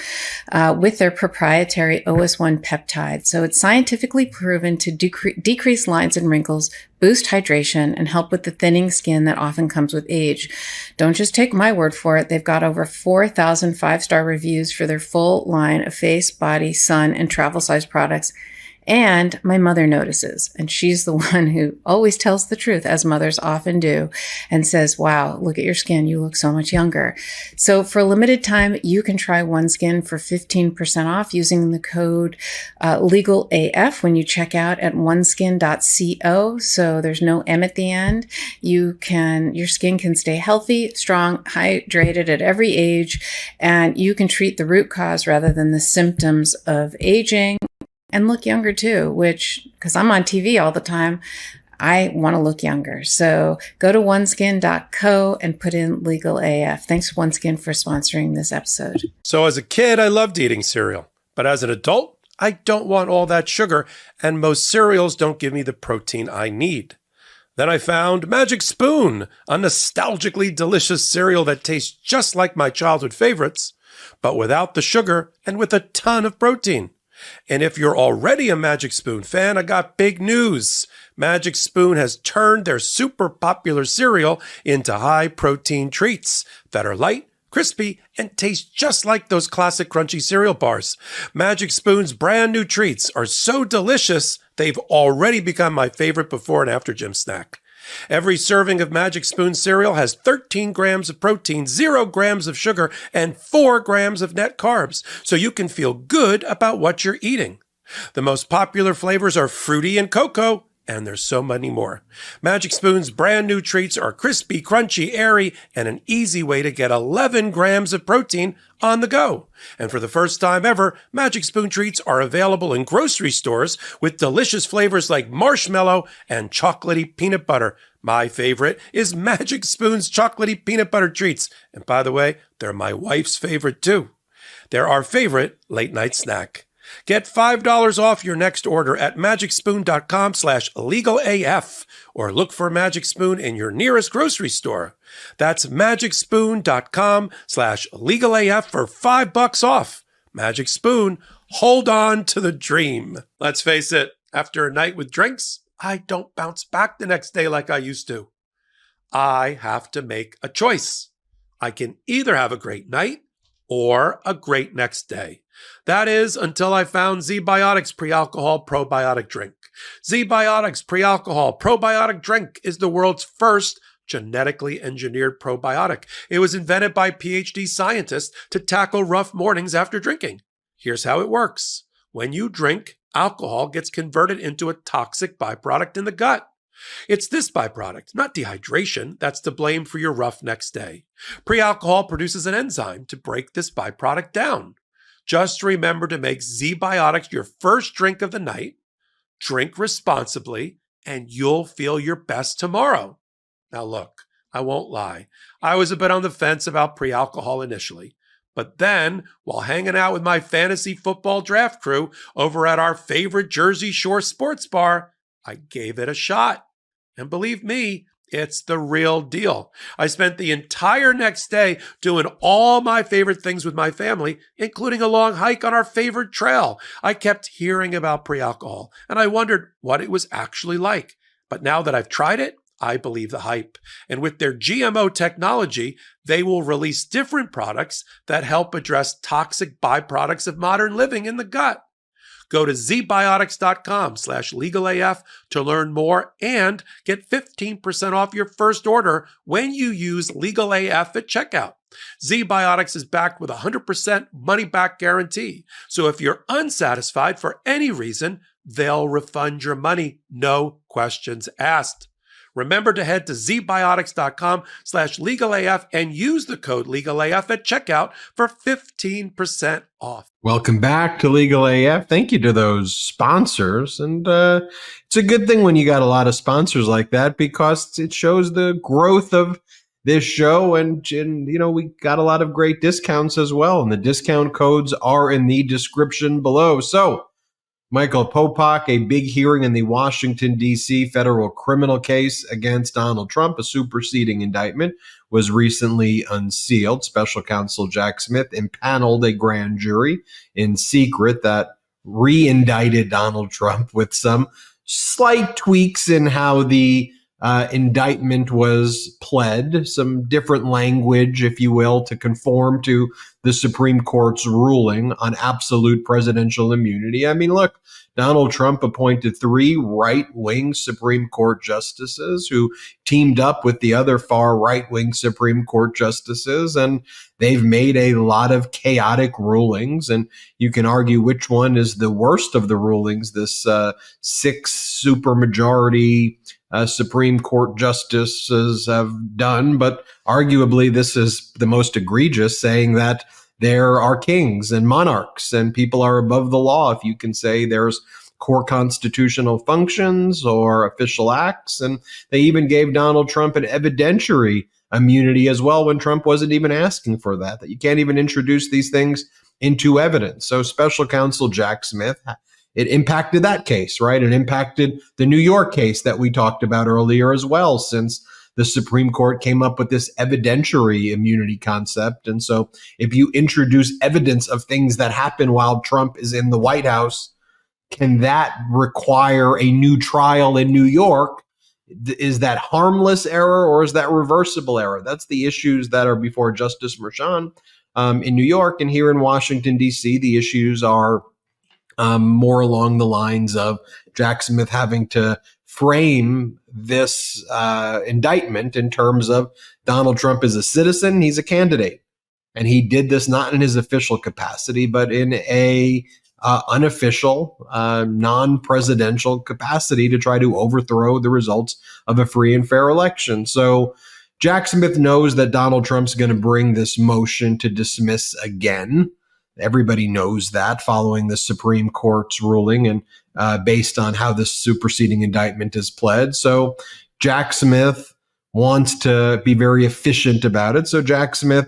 with their proprietary OS1 peptide. So it's scientifically proven to decrease lines and wrinkles, boost hydration, and help with the thinning skin that often comes with age. Don't just take my word for it. They've got over 4,000 5-star reviews for their full line of face, body, sun, and travel size products. And my mother notices, and she's the one who always tells the truth, as mothers often do, and says, wow, look at your skin. You look so much younger. So for a limited time, you can try OneSkin for 15% off using the code LEGALAF when you check out at oneskin.co. So there's no M at the end. Your skin can stay healthy, strong, hydrated at every age, and you can treat the root cause rather than the symptoms of aging. And look younger too, because I'm on TV all the time, I want to look younger. So go to oneskin.co and put in Legal AF. Thanks OneSkin for sponsoring this episode. So as a kid, I loved eating cereal. But as an adult, I don't want all that sugar, and most cereals don't give me the protein I need. Then I found Magic Spoon, a nostalgically delicious cereal that tastes just like my childhood favorites, but without the sugar and with a ton of protein. And if you're already a Magic Spoon fan, I got big news. Magic Spoon has turned their super popular cereal into high-protein treats that are light, crispy, and taste just like those classic crunchy cereal bars. Magic Spoon's brand new treats are so delicious, they've already become my favorite before and after gym snack. Every serving of Magic Spoon cereal has 13 grams of protein, 0 grams of sugar, and 4 grams of net carbs, so you can feel good about what you're eating. The most popular flavors are fruity and cocoa, and there's so many more. Magic Spoon's brand new treats are crispy, crunchy, airy, and an easy way to get 11 grams of protein on the go. And for the first time ever, Magic Spoon treats are available in grocery stores with delicious flavors like marshmallow and chocolatey peanut butter. My favorite is Magic Spoon's chocolatey peanut butter treats. And by the way, they're my wife's favorite too. They're our favorite late night snack. Get $5 off your next order at magicspoon.com/legalaf or look for Magic Spoon in your nearest grocery store. That's magicspoon.com/legalaf for $5 off. Magic Spoon, hold on to the dream. Let's face it, after a night with drinks, I don't bounce back the next day like I used to. I have to make a choice. I can either have a great night or a great next day. That is, until I found ZBiotics Pre-Alcohol Probiotic Drink. ZBiotics Pre-Alcohol Probiotic Drink is the world's first genetically engineered probiotic. It was invented by PhD scientists to tackle rough mornings after drinking. Here's how it works. When you drink, alcohol gets converted into a toxic byproduct in the gut. It's this byproduct, not dehydration, that's to blame for your rough next day. Pre-alcohol produces an enzyme to break this byproduct down. Just remember to make ZBiotics your first drink of the night, drink responsibly, and you'll feel your best tomorrow. Now look, I won't lie. I was a bit on the fence about pre-alcohol initially. But then, while hanging out with my fantasy football draft crew over at our favorite Jersey Shore sports bar, I gave it a shot. And believe me, it's the real deal. I spent the entire next day doing all my favorite things with my family, including a long hike on our favorite trail. I kept hearing about pre-alcohol, and I wondered what it was actually like. But now that I've tried it, I believe the hype. And with their GMO technology, they will release different products that help address toxic byproducts of modern living in the gut. Go to zbiotics.com/legalaf to learn more and get 15% off your first order when you use LegalAF at checkout. ZBiotics is backed with a 100% money-back guarantee. So if you're unsatisfied for any reason, they'll refund your money, no questions asked. Remember to head to zbiotics.com/legalaf and use the code LegalAF at checkout for 15% off. Welcome back to Legal AF. Thank you to those sponsors. And it's a good thing when you got a lot of sponsors like that because it shows the growth of this show. And you know, we got a lot of great discounts as well. And the discount codes are in the description below. So, Michael Popak, a big hearing in the Washington, D.C. federal criminal case against Donald Trump, a superseding indictment, was recently unsealed. Special counsel Jack Smith impaneled a grand jury in secret that re-indicted Donald Trump with some slight tweaks in how the indictment was pled, some different language, if you will, to conform to the Supreme Court's ruling on absolute presidential immunity. I mean, look, Donald Trump appointed 3 right-wing Supreme Court justices who teamed up with the other far right-wing Supreme Court justices, and they've made a lot of chaotic rulings. And you can argue which one is the worst of the rulings this 6 supermajority Supreme Court justices have done, but arguably this is the most egregious, saying that there are kings and monarchs and people are above the law. If you can say there's core constitutional functions or official acts, and they even gave Donald Trump an evidentiary immunity as well when Trump wasn't even asking for that you can't even introduce these things into evidence. So special counsel Jack Smith, it impacted that case, right? It impacted the New York case that we talked about earlier as well, since the Supreme Court came up with this evidentiary immunity concept. And so if you introduce evidence of things that happen while Trump is in the White House, can that require a new trial in New York? Is that harmless error or is that reversible error? That's the issues that are before Justice Merchan in New York. And here in Washington, D.C., the issues are more along the lines of Jack Smith having to frame this indictment in terms of Donald Trump is a citizen, he's a candidate. And he did this not in his official capacity, but in a unofficial, non-presidential capacity to try to overthrow the results of a free and fair election. So Jack Smith knows that Donald Trump's going to bring this motion to dismiss again. Everybody knows that following the Supreme Court's ruling and based on how this superseding indictment is pled. So Jack Smith wants to be very efficient about it. So Jack Smith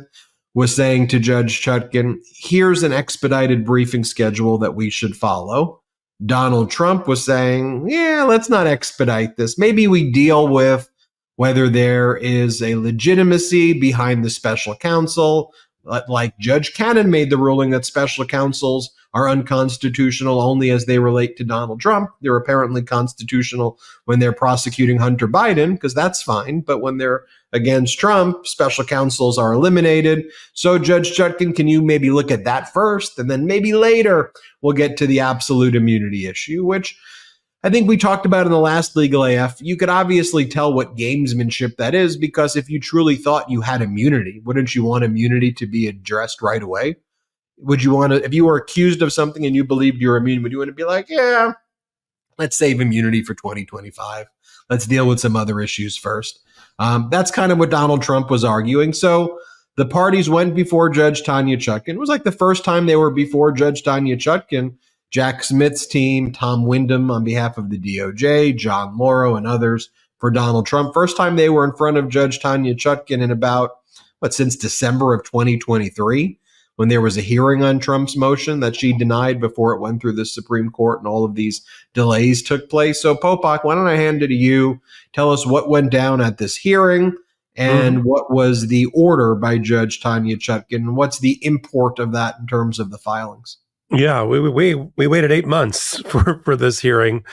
was saying to Judge Chutkan, here's an expedited briefing schedule that we should follow. Donald Trump was saying, yeah, let's not expedite this. Maybe we deal with whether there is a legitimacy behind the special counsel. Like Judge Cannon made the ruling that special counsels are unconstitutional only as they relate to Donald Trump. They're apparently constitutional when they're prosecuting Hunter Biden, because that's fine. But when they're against Trump, special counsels are eliminated. So Judge Chutkan, can you maybe look at that first? And then maybe later we'll get to the absolute immunity issue, which I think we talked about in the last Legal AF. You could obviously tell what gamesmanship that is, because if you truly thought you had immunity, wouldn't you want immunity to be addressed right away? Would you want to, if you were accused of something and you believed you're immune, would you want to be like, yeah, let's save immunity for 2025. Let's deal with some other issues first. That's kind of what Donald Trump was arguing. So the parties went before Judge Tanya Chutkan. It was like the first time they were before Judge Tanya Chutkan. Jack Smith's team, Tom Windham on behalf of the DOJ, John Lauro and others for Donald Trump. First time they were in front of Judge Tanya Chutkan in about, since December of 2023, when there was a hearing on Trump's motion that she denied before it went through the Supreme Court and all of these delays took place. So Popok, why don't I hand it to you? Tell us what went down at this hearing and what was the order by Judge Tanya Chutkan. What's the import of that in terms of the filings? Yeah, we waited 8 months for this hearing.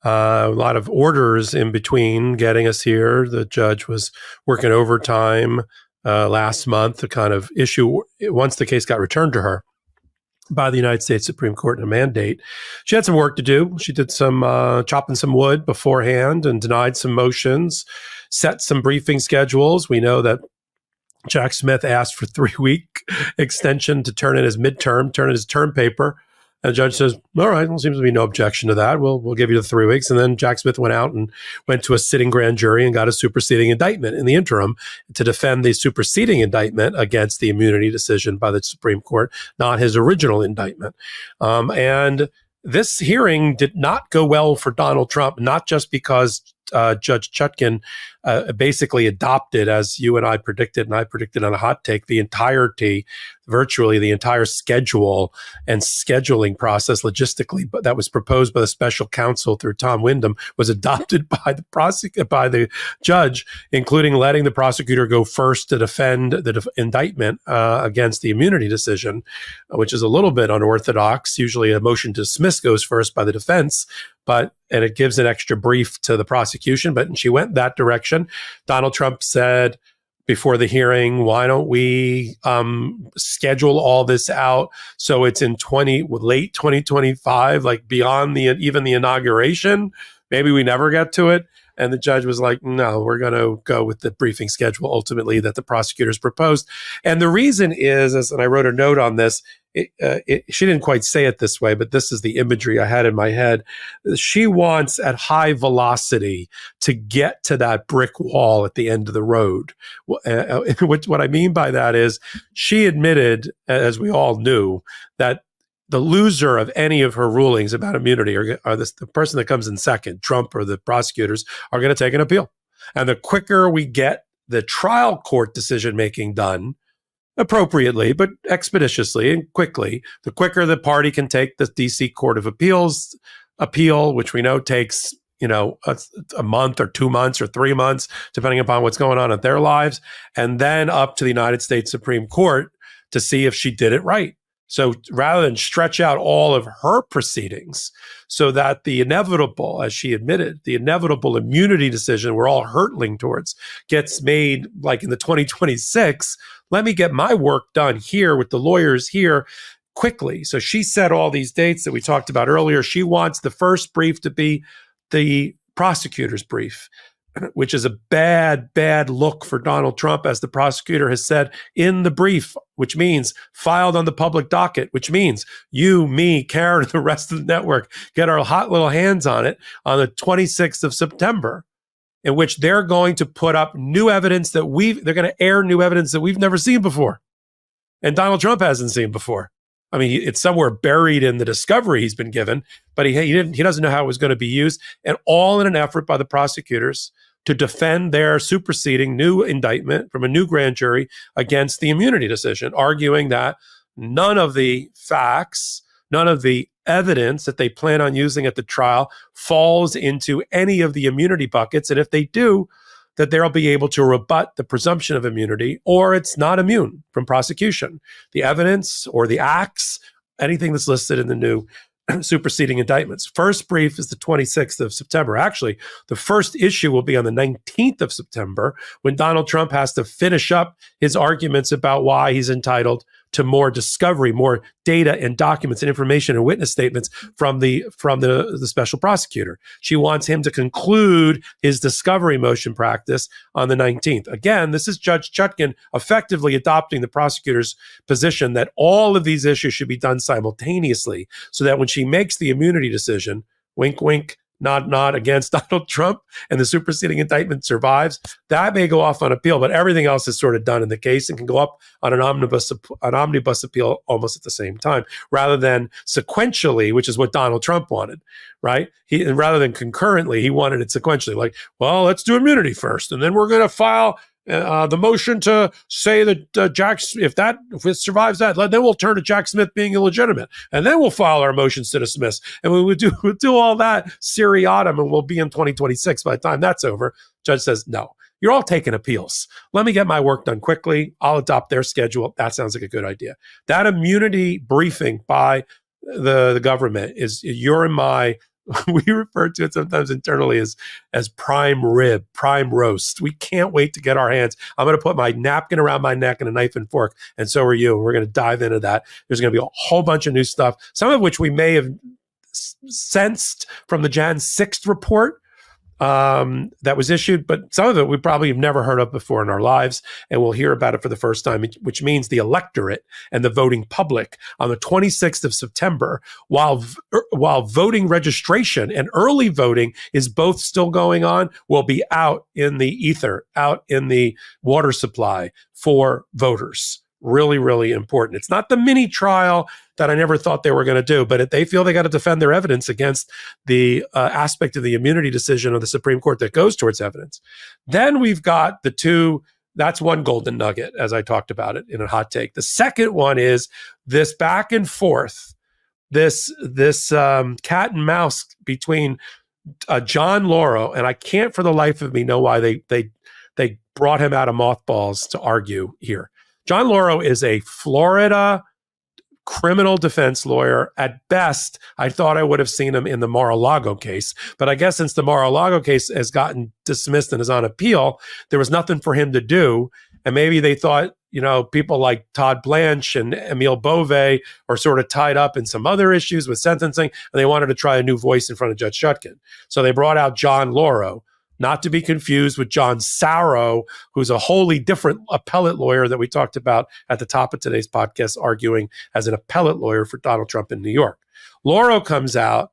A lot of orders in between getting us here. The judge was working overtime last month to kind of issue, once the case got returned to her by the United States Supreme Court in a mandate. She had some work to do. She did some chopping some wood beforehand and denied some motions, set some briefing schedules. We know that Jack Smith asked for 3-week extension to turn in his term paper. And the judge says, all right, well, seems to be no objection to that. We'll give you the 3 weeks. And then Jack Smith went out and went to a sitting grand jury and got a superseding indictment in the interim to defend the superseding indictment against the immunity decision by the Supreme Court, not his original indictment. And this hearing did not go well for Donald Trump, not just because Judge Chutkan basically adopted, as you and I predicted, and I predicted on a hot take, virtually the entire schedule and scheduling process logistically, but that was proposed by the special counsel through Tom Windham, was adopted by the judge, including letting the prosecutor go first to defend the indictment against the immunity decision, which is a little bit unorthodox. Usually a motion to dismiss goes first by the defense, and it gives an extra brief to the prosecution, but she went that direction. Donald Trump said before the hearing, why don't we schedule all this out so it's in late 2025, like beyond even the inauguration? Maybe we never get to it. And the judge was like, no, we're going to go with the briefing schedule ultimately that the prosecutors proposed. And the reason is, and I wrote a note on this, she didn't quite say it this way, but this is the imagery I had in my head. She wants at high velocity to get to that brick wall at the end of the road. What I mean by that is she admitted, as we all knew, that the loser of any of her rulings about immunity are the person that comes in second, Trump or the prosecutors, are going to take an appeal. And the quicker we get the trial court decision-making done, appropriately, but expeditiously and quickly, the quicker the party can take the DC Court of Appeals appeal, which we know takes, a month or 2 months or 3 months, depending upon what's going on in their lives, and then up to the United States Supreme Court to see if she did it right. So rather than stretch out all of her proceedings so that the inevitable, as she admitted, the inevitable immunity decision we're all hurtling towards gets made like in the 2026, let me get my work done here with the lawyers here quickly. So she set all these dates that we talked about earlier. She wants the first brief to be the prosecutor's brief, which is a bad look for Donald Trump, as the prosecutor has said in the brief, which means filed on the public docket, which means you, me, Karen, and the rest of the network get our hot little hands on it on the 26th of September, in which they're going to put up new evidence they're going to air new evidence that we've never seen before. And Donald Trump hasn't seen before. I mean, it's somewhere buried in the discovery he's been given, but he doesn't know how it was going to be used, and all in an effort by the prosecutors to defend their superseding new indictment from a new grand jury against the immunity decision, arguing that none of the facts, none of the evidence that they plan on using at the trial falls into any of the immunity buckets, and if they do, that they'll be able to rebut the presumption of immunity, or it's not immune from prosecution. The evidence or the acts, anything that's listed in the new superseding indictments. First brief is the 26th of September. Actually, the first issue will be on the 19th of September, when Donald Trump has to finish up his arguments about why he's entitled to more discovery, more data and documents and information and witness statements from the special prosecutor. She wants him to conclude his discovery motion practice on the 19th. Again, this is Judge Chutkan effectively adopting the prosecutor's position that all of these issues should be done simultaneously, so that when she makes the immunity decision, wink, wink, nod, nod, against Donald Trump, and the superseding indictment survives, that may go off on appeal, but everything else is sort of done in the case and can go up on an omnibus appeal almost at the same time, rather than sequentially, which is what Donald Trump wanted, right? Rather than concurrently, he wanted it sequentially, like, well, let's do immunity first, and then we're going to file the motion to say that if it survives that, then we'll turn to Jack Smith being illegitimate, and then we'll file our motions to dismiss, and we'll do all that seriatim, and we'll be in 2026 by the time that's over. Judge says, no, you're all taking appeals. Let me get my work done quickly. I'll adopt their schedule. That sounds like a good idea. That immunity briefing by the government is you're in my. We refer to it sometimes internally as prime rib, prime roast. We can't wait to get our hands. I'm going to put my napkin around my neck and a knife and fork, and so are you. We're going to dive into that. There's going to be a whole bunch of new stuff, some of which we may have sensed from the Jan 6th report that was issued, but some of it we probably have never heard of before in our lives, and we'll hear about it for the first time, which means the electorate and the voting public on the 26th of September, while voting registration and early voting is both still going on, will be out in the ether, out in the water supply for voters, really, really important. It's not the mini trial that I never thought they were going to do, but they feel they got to defend their evidence against the aspect of the immunity decision of the Supreme Court that goes towards evidence. Then we've got the two. That's one golden nugget, as I talked about it in a hot take. The second one is this back and forth, this cat and mouse between John Lauro, and I can't for the life of me know why they brought him out of mothballs to argue here. John Lauro is a Florida criminal defense lawyer. At best, I thought I would have seen him in the Mar-a-Lago case, but I guess since the Mar-a-Lago case has gotten dismissed and is on appeal, there was nothing for him to do. And maybe they thought, people like Todd Blanche and Emile Beauvais are sort of tied up in some other issues with sentencing, and they wanted to try a new voice in front of Judge Shutkin. So they brought out John Lauro, not to be confused with John Sarro, who's a wholly different appellate lawyer that we talked about at the top of today's podcast, arguing as an appellate lawyer for Donald Trump in New York. Lauro comes out,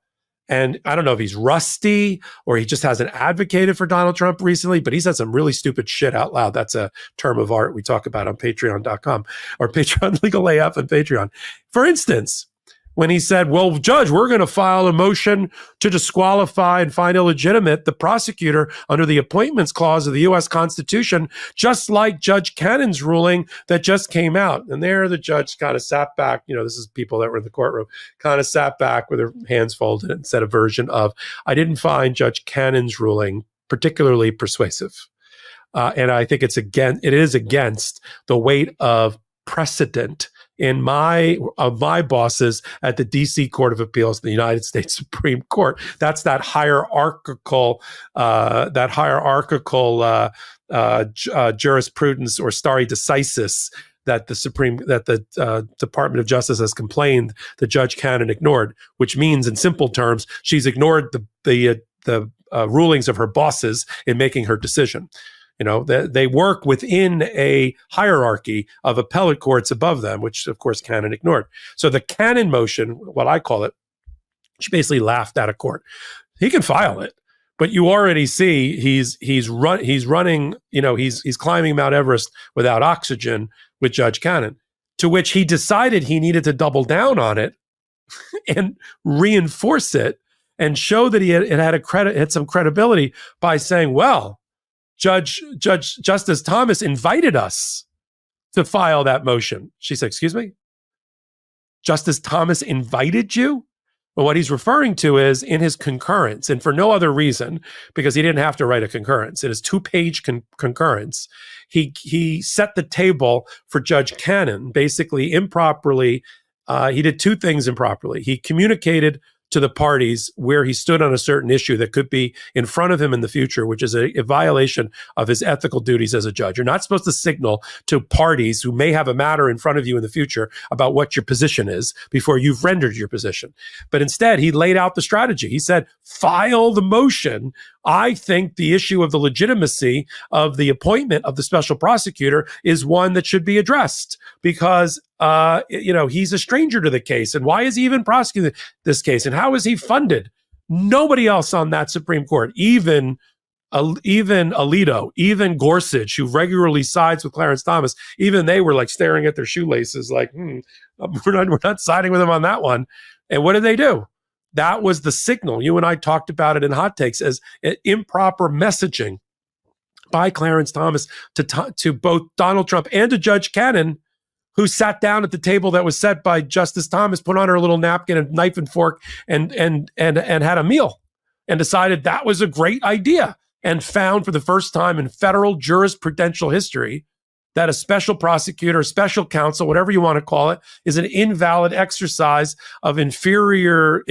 and I don't know if he's rusty or he just hasn't advocated for Donald Trump recently, but he said some really stupid shit out loud. That's a term of art we talk about on patreon.com or Patreon, Legal AF and Patreon. For instance, when he said, well, Judge, we're going to file a motion to disqualify and find illegitimate the prosecutor under the appointments clause of the U.S. Constitution, just like Judge Cannon's ruling that just came out. And there the judge kind of sat back. This is people that were in the courtroom, kind of sat back with their hands folded and said a version of, I didn't find Judge Cannon's ruling particularly persuasive. And I think it is against the weight of precedent of my bosses at the D.C. Court of Appeals, the United States Supreme Court. That's that hierarchical jurisprudence or stare decisis that the Department of Justice has complained that Judge Cannon ignored, which means in simple terms, she's ignored the rulings of her bosses in making her decision. They work within a hierarchy of appellate courts above them, which of course Cannon ignored. So the Cannon motion, what I call it, she basically laughed out of court. He can file it, but you already see he's running, he's climbing Mount Everest without oxygen with Judge Cannon, to which he decided he needed to double down on it and reinforce it and show that it had some credibility by saying, well, Justice Thomas invited us to file that motion. She said, excuse me? Justice Thomas invited you? Well, what he's referring to is in his concurrence, and for no other reason, because he didn't have to write a concurrence. In his 2-page concurrence, he set the table for Judge Cannon, basically improperly. He did two things improperly. He communicated to the parties where he stood on a certain issue that could be in front of him in the future, which is a violation of his ethical duties as a judge. You're not supposed to signal to parties who may have a matter in front of you in the future about what your position is before you've rendered your position. But instead, he laid out the strategy. He said, file the motion. I think the issue of the legitimacy of the appointment of the special prosecutor is one that should be addressed because he's a stranger to the case. And why is he even prosecuting this case? And how is he funded? Nobody else on that Supreme Court, even Alito, even Gorsuch, who regularly sides with Clarence Thomas, even they were like staring at their shoelaces like, we're not siding with him on that one. And what did they do? That was the signal. You and I talked about it in Hot Takes as improper messaging by Clarence Thomas to both Donald Trump and to Judge Cannon, who sat down at the table that was set by Justice Thomas, put on her little napkin and knife and fork and had a meal and decided that was a great idea and found for the first time in federal jurisprudential history that a special prosecutor, special counsel, whatever you want to call it, is an invalid exercise of inferior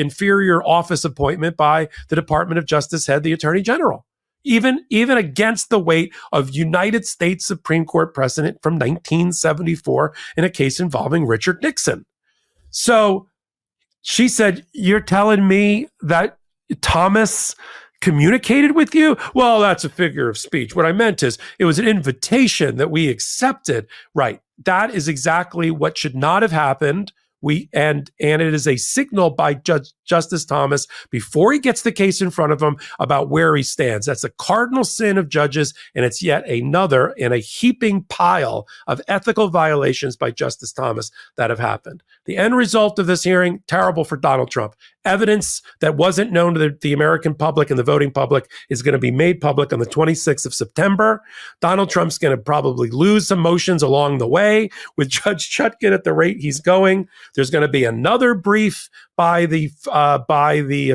office appointment by the Department of Justice head, the Attorney General. Even against the weight of United States Supreme Court precedent from 1974 in a case involving Richard Nixon. So she said, you're telling me that Thomas communicated with you? Well, that's a figure of speech. What I meant is it was an invitation that we accepted. Right. That is exactly what should not have happened. And it is a signal by Judge Justice Thomas before he gets the case in front of him about where he stands. That's a cardinal sin of judges, and it's yet another in a heaping pile of ethical violations by Justice Thomas that have happened. The end result of this hearing, terrible for Donald Trump. Evidence that wasn't known to the American public and the voting public is going to be made public on the 26th of September. Donald Trump's going to probably lose some motions along the way with Judge Chutkan at the rate he's going. There's going to be another brief by the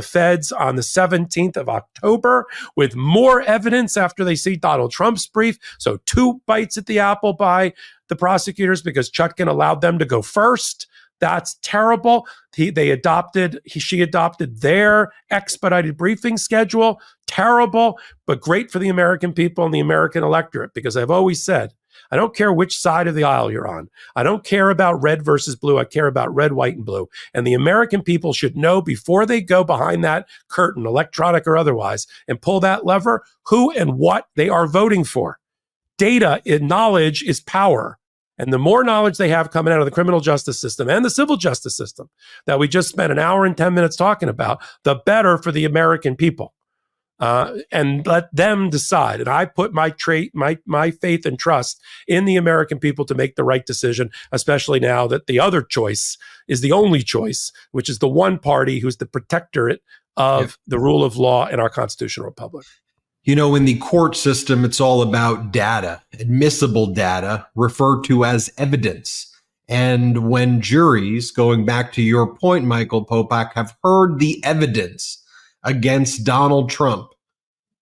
feds on the 17th of October with more evidence after they see Donald Trump's brief. So 2 bites at the apple by the prosecutors because Chutkan allowed them to go first. That's terrible. She adopted their expedited briefing schedule. Terrible, but great for the American people and the American electorate, because I've always said, I don't care which side of the aisle you're on. I don't care about red versus blue. I care about red, white, and blue. And the American people should know before they go behind that curtain, electronic or otherwise, and pull that lever, who and what they are voting for. Data and knowledge is power. And the more knowledge they have coming out of the criminal justice system and the civil justice system that we just spent an hour and 10 minutes talking about, the better for the American people. And let them decide. And I put my faith and trust in the American people to make the right decision, especially now that the other choice is the only choice, which is the one party who's the protectorate of the rule of law in our constitutional republic. You know, in the court system, it's all about data, admissible data, referred to as evidence. And when juries, going back to your point, Michael Popak, have heard the evidence against Donald Trump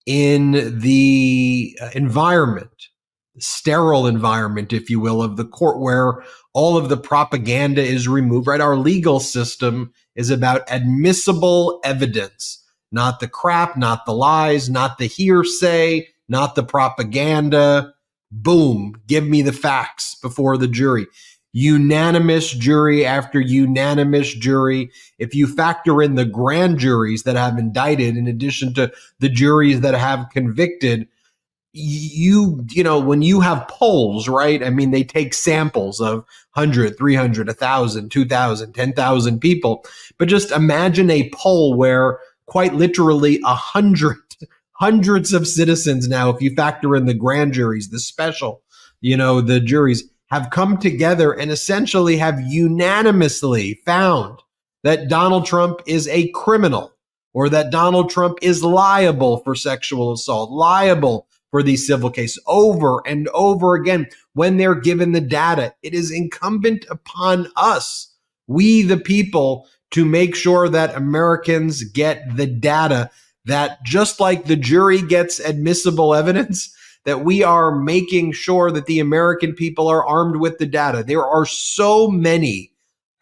in the environment, the sterile environment, if you will, of the court where all of the propaganda is removed, right? Our legal system is about admissible evidence. Not the crap, not the lies, not the hearsay, not the propaganda. Boom, give me the facts before the jury. Unanimous jury after unanimous jury. If you factor in the grand juries that have indicted, in addition to the juries that have convicted, you know, when you have polls, right? I mean, they take samples of 100, 300, 1,000, 2,000, 10,000 people. But just imagine a poll where quite literally hundreds of citizens now, if you factor in the grand juries, the special, you know, the juries have come together and essentially have unanimously found that Donald Trump is a criminal, or that Donald Trump is liable for sexual assault, liable for these civil cases over and over again. When they're given the data, it is incumbent upon us, we the people, to make sure that Americans get the data, that just like the jury gets admissible evidence, that we are making sure that the American people are armed with the data. There are so many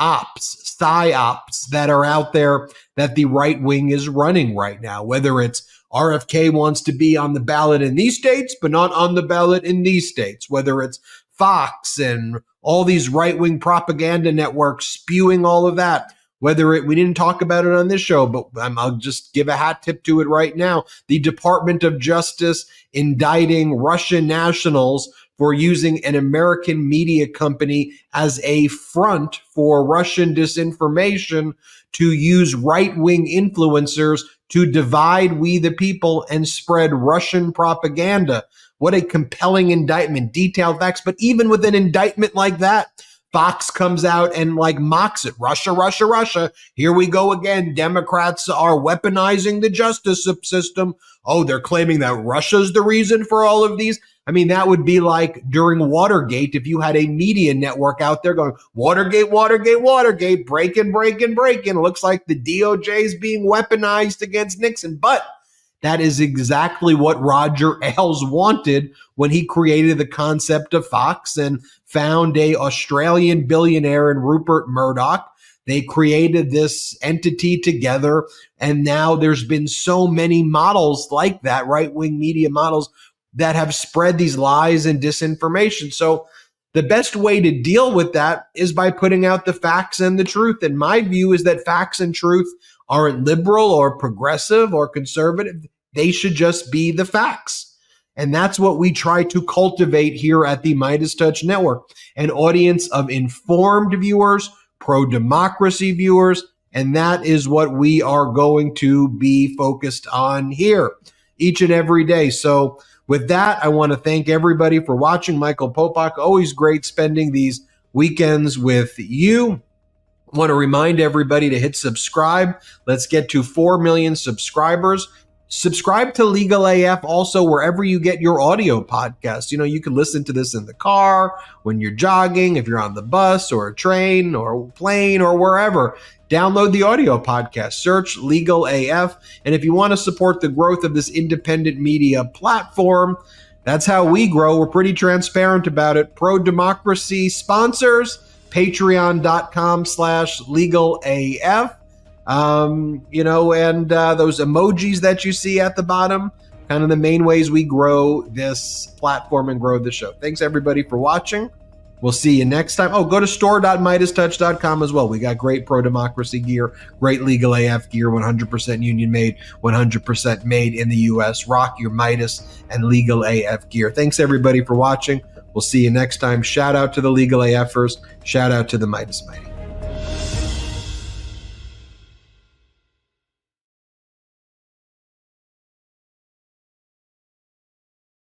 psyops that are out there that the right wing is running right now, whether it's RFK wants to be on the ballot in these states, but not on the ballot in these states, whether it's Fox and all these right-wing propaganda networks spewing all of that. We didn't talk about it on this show, but I'll just give a hat tip to it right now. The Department of Justice indicting Russian nationals for using an American media company as a front for Russian disinformation, to use right-wing influencers to divide we the people and spread Russian propaganda. What a compelling indictment, detailed facts. But even with an indictment like that, Fox comes out and mocks it. Russia, Russia, Russia. Here we go again. Democrats are weaponizing the justice system. Oh, they're claiming that Russia's the reason for all of these. I mean, that would be like during Watergate, if you had a media network out there going, Watergate, Watergate, Watergate, breaking. Looks like the DOJ is being weaponized against Nixon. But that is exactly what Roger Ailes wanted when he created the concept of Fox and found a Australian billionaire in Rupert Murdoch. They created this entity together, and now there's been so many models like that, right-wing media models, that have spread these lies and disinformation. So the best way to deal with that is by putting out the facts and the truth. And my view is that facts and truth aren't liberal or progressive or conservative. They should just be the facts. And that's what we try to cultivate here at the Midas Touch Network, an audience of informed viewers, pro-democracy viewers, And that is what we are going to be focused on here each and every day. So with that, I want to thank everybody for watching. Michael Popak, always great spending these weekends with you. I want to remind everybody to hit subscribe. Let's get to 4 million subscribers. Subscribe to Legal AF also wherever you get your audio podcasts. You know, you can listen to this in the car, when you're jogging, if you're on the bus or a train or plane or wherever. Download the audio podcast, search Legal AF. And if you want to support the growth of this independent media platform, that's how we grow. We're pretty transparent about it. Pro-democracy sponsors, patreon.com/legalaf. You know, and those emojis that you see at the bottom, kind of the main ways we grow this platform and grow the show. Thanks everybody for watching. We'll see you next time. Oh, go to store.midastouch.com as well. We got great pro-democracy gear, great Legal AF gear, 100% union made, 100% made in the U.S. Rock your Midas and Legal AF gear. Thanks everybody for watching. We'll see you next time. Shout out to the Legal AFers. Shout out to the Midas Mighty.